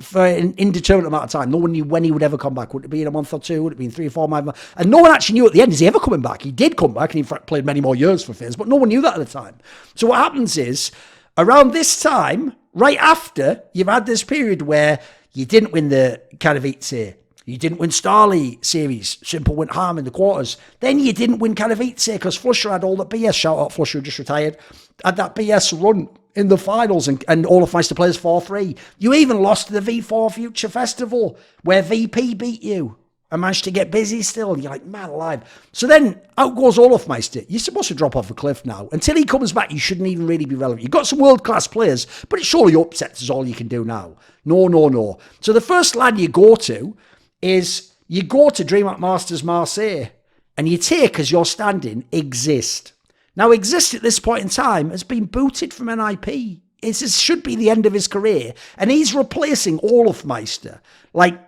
for an indeterminate amount of time. No one knew when he would ever come back. Would it be in a month or two? Would it be in 3 or 4 months? And no one actually knew at the end, is he ever coming back? He did come back, and he in fact played many more years for FaZe, but no one knew that at the time. So what happens is, around this time, right after, you've had this period where you didn't win the Katowice, you didn't win Starly series, Simple went harm in the quarters. Then you didn't win Katowice because Flusher had all the BS, shout out Flusher who just retired, had that BS run in the finals and all of Meister players 4-3. You even lost to the V4 Future Festival where VP beat you and managed to get busy still. You're like, man alive. So then out goes Olafmeister. You're supposed to drop off a cliff now. Until he comes back, you shouldn't even really be relevant. You've got some world-class players, but it surely upsets is all you can do now. No. So the first LAN you go to is you go to DreamHack Masters Marseille and you take as your standing Exist. Now, Exist at this point in time has been booted from NIP. It should be the end of his career. And he's replacing Olafmeister. Like,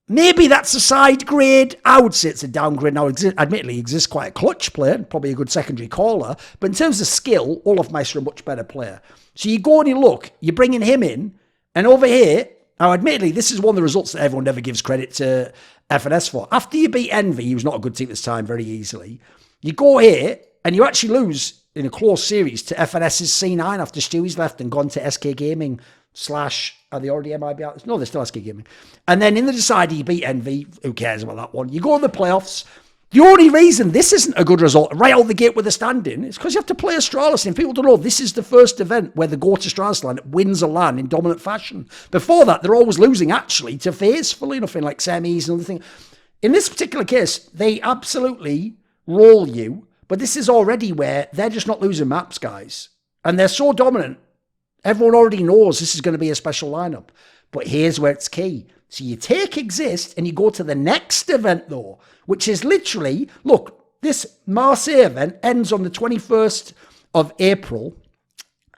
maybe that's a side grade. I would say it's a downgrade. Now, admittedly, Exist quite a clutch player, probably a good secondary caller. But in terms of skill, Olafmeister a much better player. So you go and you look, you're bringing him in. And over here, now, admittedly, this is one of the results that everyone never gives credit to FNS for. After you beat Envy, who's not a good team at this time, very easily, you go here and you actually lose in a close series to FNS's C9 after Stewie's left and gone to SK Gaming / are they already MIB out? No, they're still SK Gaming. And then in the decider, you beat Envy. Who cares about that one? You go to the playoffs. The only reason this isn't a good result right out the gate with a stand-in is because you have to play Astralis. And people don't know, this is the first event where the go-to Astralis LAN wins a LAN in dominant fashion. Before that, they're always losing, actually, to FaZe, fully enough, in like semis and other things. In this particular case, they absolutely roll you, but this is already where they're just not losing maps, guys. And they're so dominant, everyone already knows this is going to be a special lineup. But here's where it's key. So you take Exist and you go to the next event, though, which is literally, look, this Marseille event ends on the 21st of April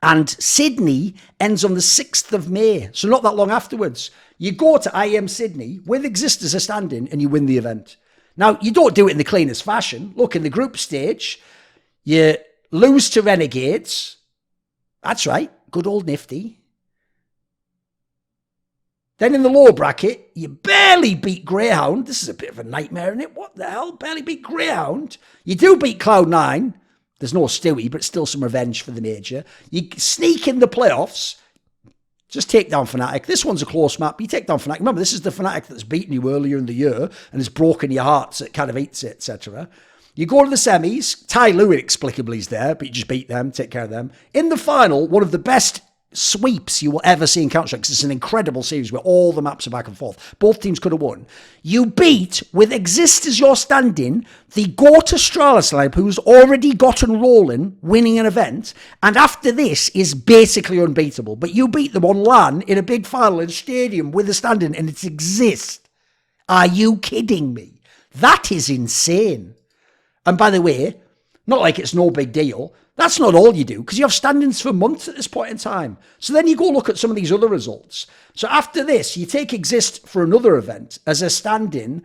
and Sydney ends on the 6th of May. So not that long afterwards. You go to IM Sydney with Exist as a stand-in and you win the event. Now, you don't do it in the cleanest fashion. Look, in the group stage, you lose to Renegades. That's right, good old Nifty. Then in the lower bracket, you barely beat Greyhound. This is a bit of a nightmare, isn't it? What the hell? Barely beat Greyhound. You do beat Cloud9. There's no Stewie, but still some revenge for the major. You sneak in the playoffs. Just take down Fnatic. This one's a close map. You take down Fnatic. Remember, this is the Fnatic that's beaten you earlier in the year and has broken your hearts at Katowice, etc. You go to the semis. Ty Lue inexplicably is there, but you just beat them, take care of them. In the final, one of the best sweeps you will ever see in Counter-Strike. It's an incredible series where all the maps are back and forth. Both teams could have won. You beat, with Exist as your stand-in, the go-to Astralis lineup who's already gotten rolling, winning an event, and after this is basically unbeatable. But you beat them on LAN in a big final in a stadium with a stand-in, and it's Exist. Are you kidding me? That is insane. And by the way, not like it's no big deal. That's not all you do, because you have stand-ins for months at this point in time. So then you go look at some of these other results. So after this, you take Exist for another event as a stand-in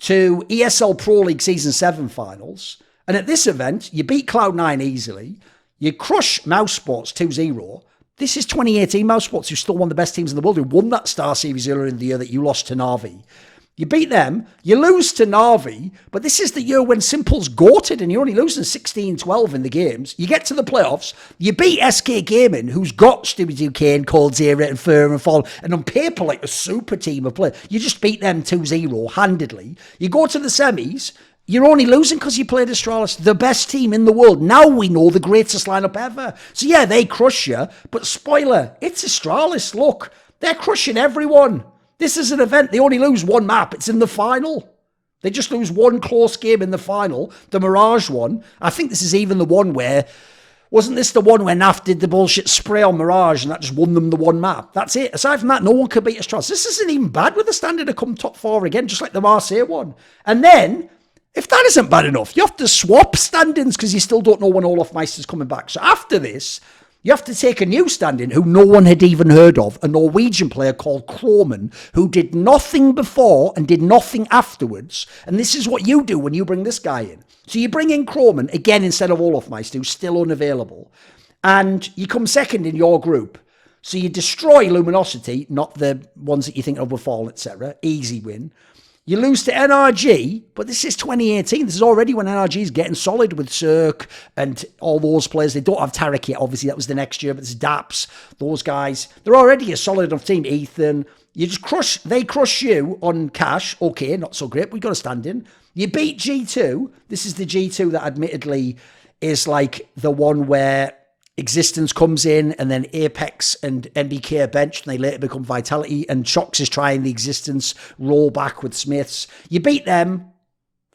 to ESL Pro League Season 7 finals. And at this event, you beat Cloud9 easily. You crush Mouse Sports 2-0. This is 2018 Mouse Sports, who's still one of the best teams in the world, who won that Star Series earlier in the year that you lost to Na'Vi. You beat them, you lose to Na'Vi, but this is the year when Simple's goated and you're only losing 16-12 in the games. You get to the playoffs, you beat SK Gaming, who's got Stewie Kane, Cold Zero and Fur and Fall, and on paper like a super team of players. You just beat them 2-0 handedly. You go to the semis, you're only losing because you played Astralis, the best team in the world. Now we know the greatest lineup ever. So yeah, they crush you, but spoiler, it's Astralis. Look, they're crushing everyone. This is an event, they only lose one map. It's in the final. They just lose one close game in the final, the Mirage one. I think this is even the one where, wasn't this the one where NAF did the bullshit spray on Mirage and that just won them the one map? That's it. Aside from that, no one could beat Astralis. This isn't even bad with the standard to come top 4 again, just like the Marseille one. And then, if that isn't bad enough, you have to swap stand-ins because you still don't know when Olafmeister's coming back. So after this, you have to take a new stand-in who no one had even heard of, a Norwegian player called Kroman, who did nothing before and did nothing afterwards. And this is what you do when you bring this guy in. So you bring in Kroman, again, instead of Olafmeister, who's still unavailable. And you come second in your group. So you destroy Luminosity, not the ones that you think of with Fall, etc. Easy win. You lose to NRG, but this is 2018. This is already when NRG is getting solid with Cirque and all those players. They don't have Tarek yet, obviously. That was the next year, but it's Daps, those guys. They're already a solid enough team. Ethan, you just crush, they crush you on cash. Okay, not so great, but we got to stand in. You beat G2. This is the G2 that admittedly is like the one where Existence comes in and then Apex and NBK are benched and they later become Vitality, and Shox is trying the Existence roll back with Smiths. You beat them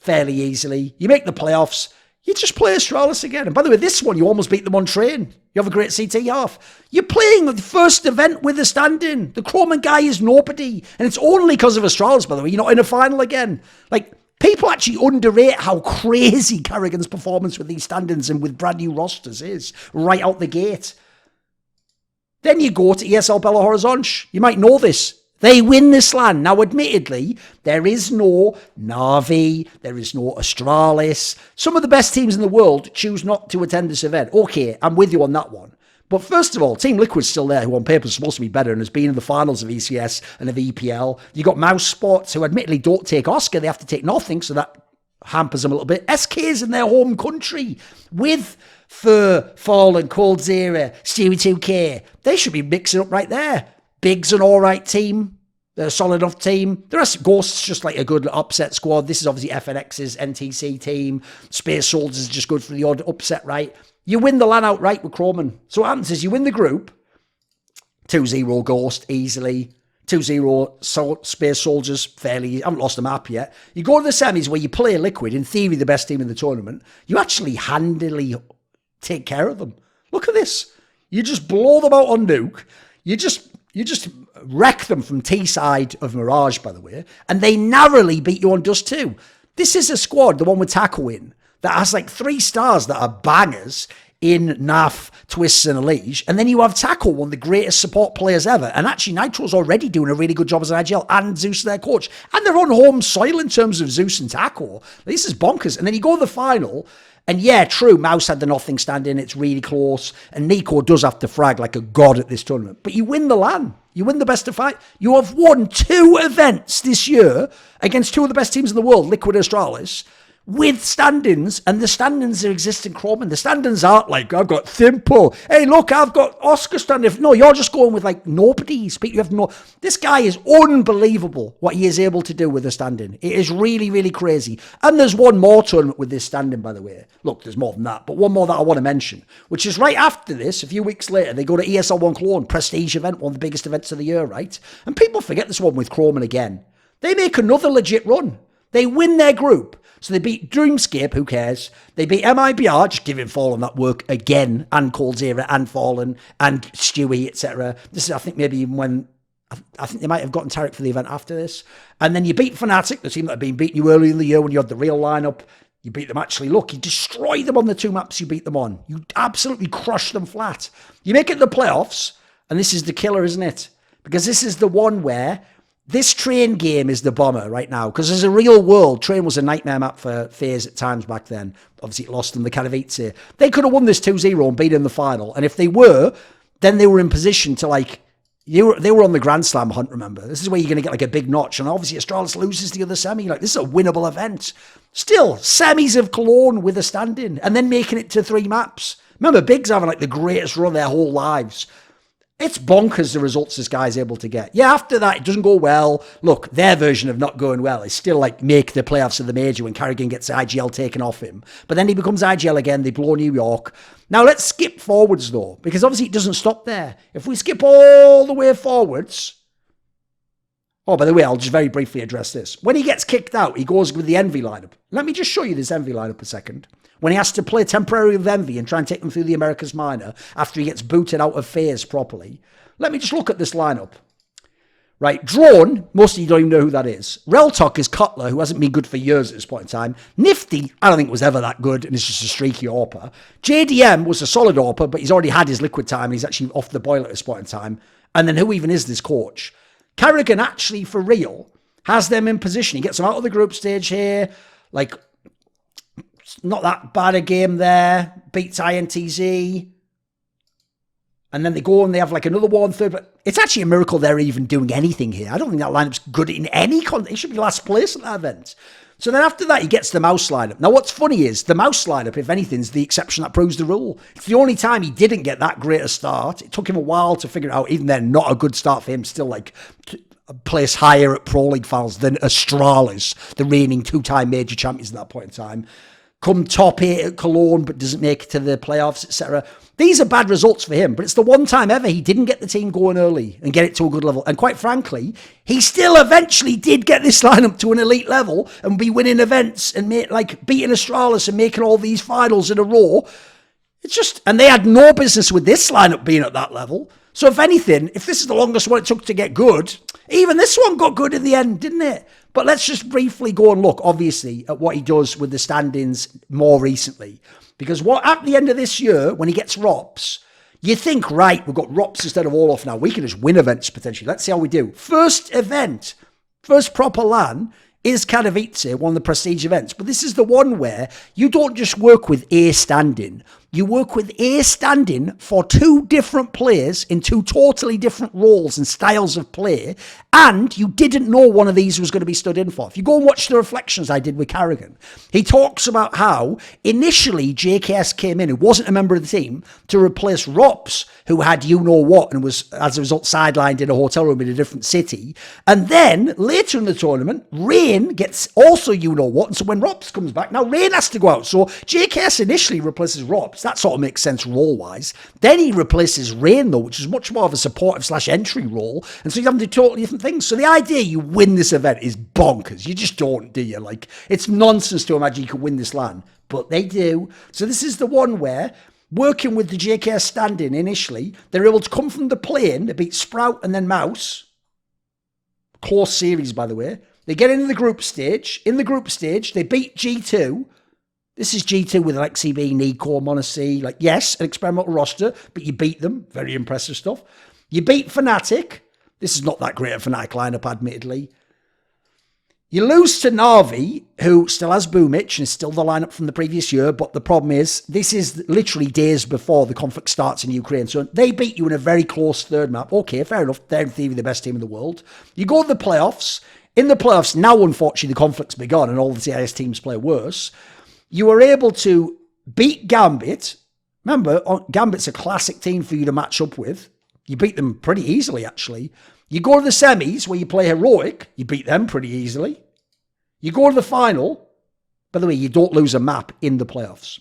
fairly easily. You make the playoffs. You just play Astralis again. And by the way, this one, you almost beat them on train. You have a great CT half. You're playing the first event with a stand-in. The Chroman guy is nobody. And it's only because of Astralis, by the way. You're not in a final again. Like, people actually underrate how crazy Carrigan's performance with these stand-ins and with brand new rosters is right out the gate. Then you go to ESL Belo Horizonte. You might know this. They win this LAN. Now, admittedly, there is no Na'Vi. There is no Astralis. Some of the best teams in the world choose not to attend this event. Okay, I'm with you on that one. But first of all, Team Liquid's still there, who on paper is supposed to be better and has been in the finals of ECS and of EPL. You got Mouse Sports, who admittedly don't take Oscar. They have to take nothing, so that hampers them a little bit. SK's in their home country with Fur, Fallen, Cold Zero, Stewie 2K. They should be mixing up right there. Big's an all right team. They're a solid enough team. The rest, Ghost's just like a good upset squad. This is obviously FNX's NTC team. Space Soldiers is just good for the odd upset, right? You win the LAN outright with Chroman. So what happens is you win the group, 2-0 Ghost easily, 2-0 Space Soldiers fairly easy. I haven't lost the map yet. You go to the semis where you play Liquid, in theory the best team in the tournament. You actually handily take care of them. Look at this. You just blow them out on Nuke. You just wreck them from T-side of Mirage, by the way, and they narrowly beat you on Dust 2. This is a squad, the one with Taco in, that has like 3 stars that are bangers in NAF, Twists and Elige. And then you have Taco, one of the greatest support players ever. And actually, Nitro's already doing a really good job as an IGL, and Zeus, their coach. And they're on home soil in terms of Zeus and Taco. This is bonkers. And then you go to the final, and yeah, true, Mouse had the nothing stand-in. It's really close. And Nico does have to frag like a god at this tournament. But you win the LAN. You win the best of 5. You have won 2 events this year against 2 of the best teams in the world, Liquid and Astralis, with stand-ins, and the stand-ins are existing Chroman. The stand-ins aren't like, I've got Thimpo. Hey, look, I've got Oscar stand-in. No, you're just going with like nobodies. You have no. This guy is unbelievable what he is able to do with a stand-in. It is really, really crazy. And there's one more tournament with this stand-in, by the way. Look, there's more than that, but one more that I want to mention, which is right after this, a few weeks later, they go to ESL 1 Cologne, prestige event, one of the biggest events of the year, right? And people forget this one with Chroman again. They make another legit run. They win their group. So they beat Dreamscape, who cares? They beat MIBR, just giving Fallen that work again, and Cold Zero, and Fallen, and Stewie, etc. This is, I think, maybe even when, I think they might have gotten Tarek for the event after this. And then you beat Fnatic, the team that had been beating you early in the year when you had the real lineup. You beat them actually. Look, you destroy them on the 2 maps you beat them on. You absolutely crush them flat. You make it the playoffs, and this is the killer, isn't it? Because this is the one where this Train game is the bomber right now, because there's a real world. Train was a nightmare map for FaZe at times back then. Obviously, it lost them the Katowice. They could have won this 2-0 and beat in the final. And if they were, then they were in position to like, they were on the Grand Slam hunt, remember? This is where you're going to get like a big notch. And obviously, Astralis loses the other semi. Like, this is a winnable event. Still, semis of Cologne with a stand-in and then making it to 3 maps. Remember, Big's having like the greatest run of their whole lives. It's bonkers the results this guy's able to get. Yeah, after that, it doesn't go well. Look, their version of not going well is still like make the playoffs of the major when Carrigan gets IGL taken off him. But then he becomes IGL again. They blow New York. Now, let's skip forwards, though, because obviously it doesn't stop there. If we skip all the way forwards... Oh, by the way, I'll just very briefly address this. When he gets kicked out, he goes with the Envy lineup. Let me just show you this Envy lineup a second. When he has to play temporarily with Envy and try and take them through the Americas Minor after he gets booted out of FaZe properly. Let me just look at this lineup. Right, Drone, most of you don't even know who that is. Reltok is Cutler, who hasn't been good for years at this point in time. Nifty, I don't think was ever that good, and it's just a streaky AWPer. JDM was a solid AWPer, but he's already had his liquid time, and he's actually off the boil at this point in time. And then who even is this coach? Carrigan actually, for real, has them in position. He gets them out of the group stage here. Like, not that bad a game there. Beats INTZ. And then they go and they have like another one, third. But it's actually a miracle they're even doing anything here. I don't think that lineup's good in any context. It should be last place at that event. So then after that, he gets the mouse lineup. Now, what's funny is the mouse lineup, if anything, is the exception that proves the rule. It's the only time he didn't get that great a start. It took him a while to figure it out. Even then, not a good start for him. Still like a place higher at Pro League finals than Astralis, the reigning two-time major champions at that point in time. Come top 8 at Cologne, but doesn't make it to the playoffs, etc. These are bad results for him, but it's the one time ever he didn't get the team going early and get it to a good level. And quite frankly, he still eventually did get this lineup to an elite level and be winning events and beating Astralis and making all these finals in a row. It's just, and they had no business with this lineup being at that level. So if anything, if this is the longest one it took to get good, even this one got good in the end, didn't it? But let's just briefly go and look, obviously, at what he does with the standings more recently. Because at the end of this year, when he gets ROPS, you think, right, we've got ROPS instead of Olaf now. We can just win events, potentially. Let's see how we do. First event, first proper LAN is Katowice, one of the prestige events. But this is the one where you don't just work with a standing. You work with a standing for 2 different players in 2 totally different roles and styles of play, and you didn't know one of these was going to be stood in for. If you go and watch the reflections I did with Carrigan, he talks about how initially JKS came in, who wasn't a member of the team, to replace ROPS, who had you-know-what and was, as a result, sidelined in a hotel room in a different city. And then, later in the tournament, Rain gets also you-know-what, and so when ROPS comes back, now Rain has to go out. So JKS initially replaces ROPS. That sort of makes sense role-wise. Then he replaces Rain, though, which is much more of a supportive/entry role. And so you have to do totally different things. So the idea you win this event is bonkers. You just don't, do you? Like, it's nonsense to imagine you could win this LAN. But they do. So this is the one where, working with the JKS stand-in initially, they're able to come from the plane. They beat Sprout and then Mouse. Close series, by the way. They get into the group stage. In the group stage, they beat G2. This is G2 with like CB, Nico, Monacy. Like, yes, an experimental roster, but you beat them. Very impressive stuff. You beat Fnatic. This is not that great a Fnatic lineup, admittedly. You lose to Na'Vi, who still has Boomich and is still the lineup from the previous year, but the problem is, this is literally days before the conflict starts in Ukraine. So they beat you in a very close third map. Okay, fair enough. They're in theory the best team in the world. You go to the playoffs. In the playoffs, now unfortunately the conflict's begun and all the CIS teams play worse. You were able to beat Gambit. Remember, Gambit's a classic team for you to match up with. You beat them pretty easily, actually. You go to the semis where you play Heroic. You beat them pretty easily. You go to the final. By the way, you don't lose a map in the playoffs.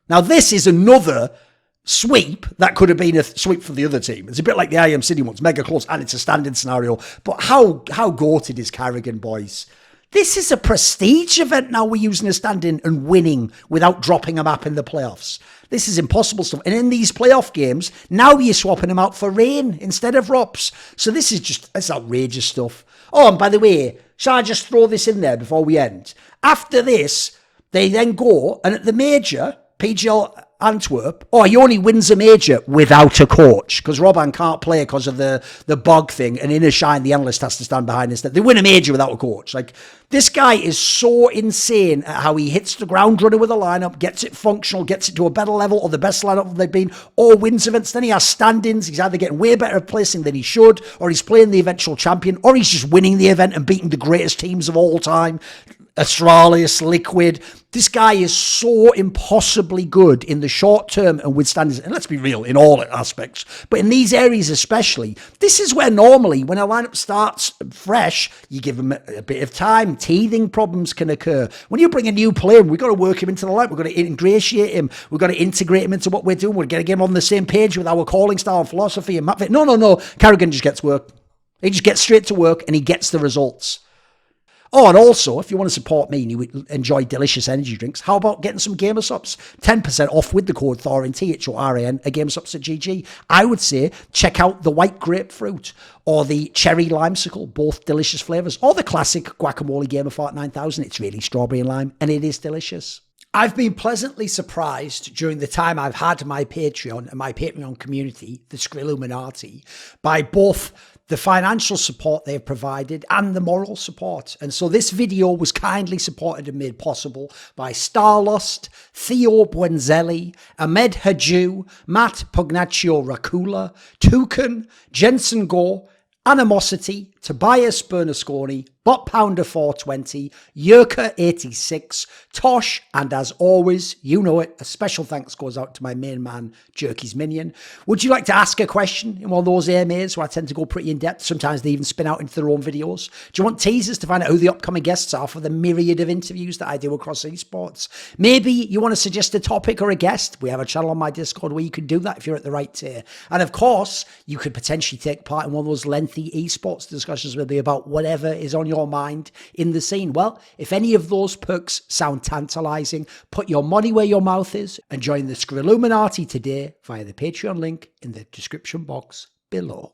Now, this is another sweep that could have been a sweep for the other team. It's a bit like the IM City ones, mega close, and it's a standing scenario. But how goated is Carrigan, boys? This is a prestige event now we're using a stand-in and winning without dropping a map in the playoffs. This is impossible stuff. And in these playoff games, now you're swapping them out for Rain instead of ROPS. So this is just, it's outrageous stuff. Oh, and by the way, shall I just throw this in there before we end? After this, they then go, and at the major, PGL Antwerp, he only wins a major without a coach because Robban can't play because of the bug thing, and Inner Shine, the analyst, has to stand behind this. They win a major without a coach. Like, this guy is so insane at how he hits the ground running with a lineup, gets it functional, gets it to a better level, or the best lineup they've been, or wins events. Then he has stand-ins. He's either getting way better at placing than he should, or he's playing the eventual champion, or he's just winning the event and beating the greatest teams of all time. Astralis, Liquid. This guy is so impossibly good in the short term and with standards. And let's be real, in all aspects. But in these areas especially, this is where normally, when a lineup starts fresh, you give them a bit of time. Teething problems can occur. When you bring a new player, we've got to work him into the lineup. We've got to ingratiate him. We've got to integrate him into what we're doing. We've got to get him on the same page with our calling style and philosophy and map. No. Carrigan just gets work. He just gets straight to work and he gets the results. Oh, and also, if you want to support me and you enjoy delicious energy drinks, how about getting some Gamer Subs? 10% off with the code Thorin, Thorin, at GamerSups.gg. I would say check out the white grapefruit or the cherry limesicle, both delicious flavours, or the classic guacamole Gamerfart 9000. It's really strawberry and lime, and it is delicious. I've been pleasantly surprised during the time I've had my Patreon and my Patreon community, the Skrill Illuminati, by both the financial support they've provided, and the moral support. And so this video was kindly supported and made possible by Starlust, Theo Buenzli, Ahmed Hadjou, Matt Pugnatio Rajcula, Torin, Jensen Goh, Animosity, Tobias Bernasconi, Bot Pounder 420, Yurka 86, Tosh, and as always, you know it, a special thanks goes out to my main man, Jerky's Minion. Would you like to ask a question in one of those AMAs where I tend to go pretty in depth? Sometimes they even spin out into their own videos. Do you want teasers to find out who the upcoming guests are for the myriad of interviews that I do across esports? Maybe you want to suggest a topic or a guest? We have a channel on my Discord where you can do that if you're at the right tier. And of course, you could potentially take part in one of those lengthy esports discussions with me about whatever is on your mind in the scene. Well, if any of those perks sound tantalizing, put your money where your mouth is and join the Skrilluminati today via the Patreon link in the description box below.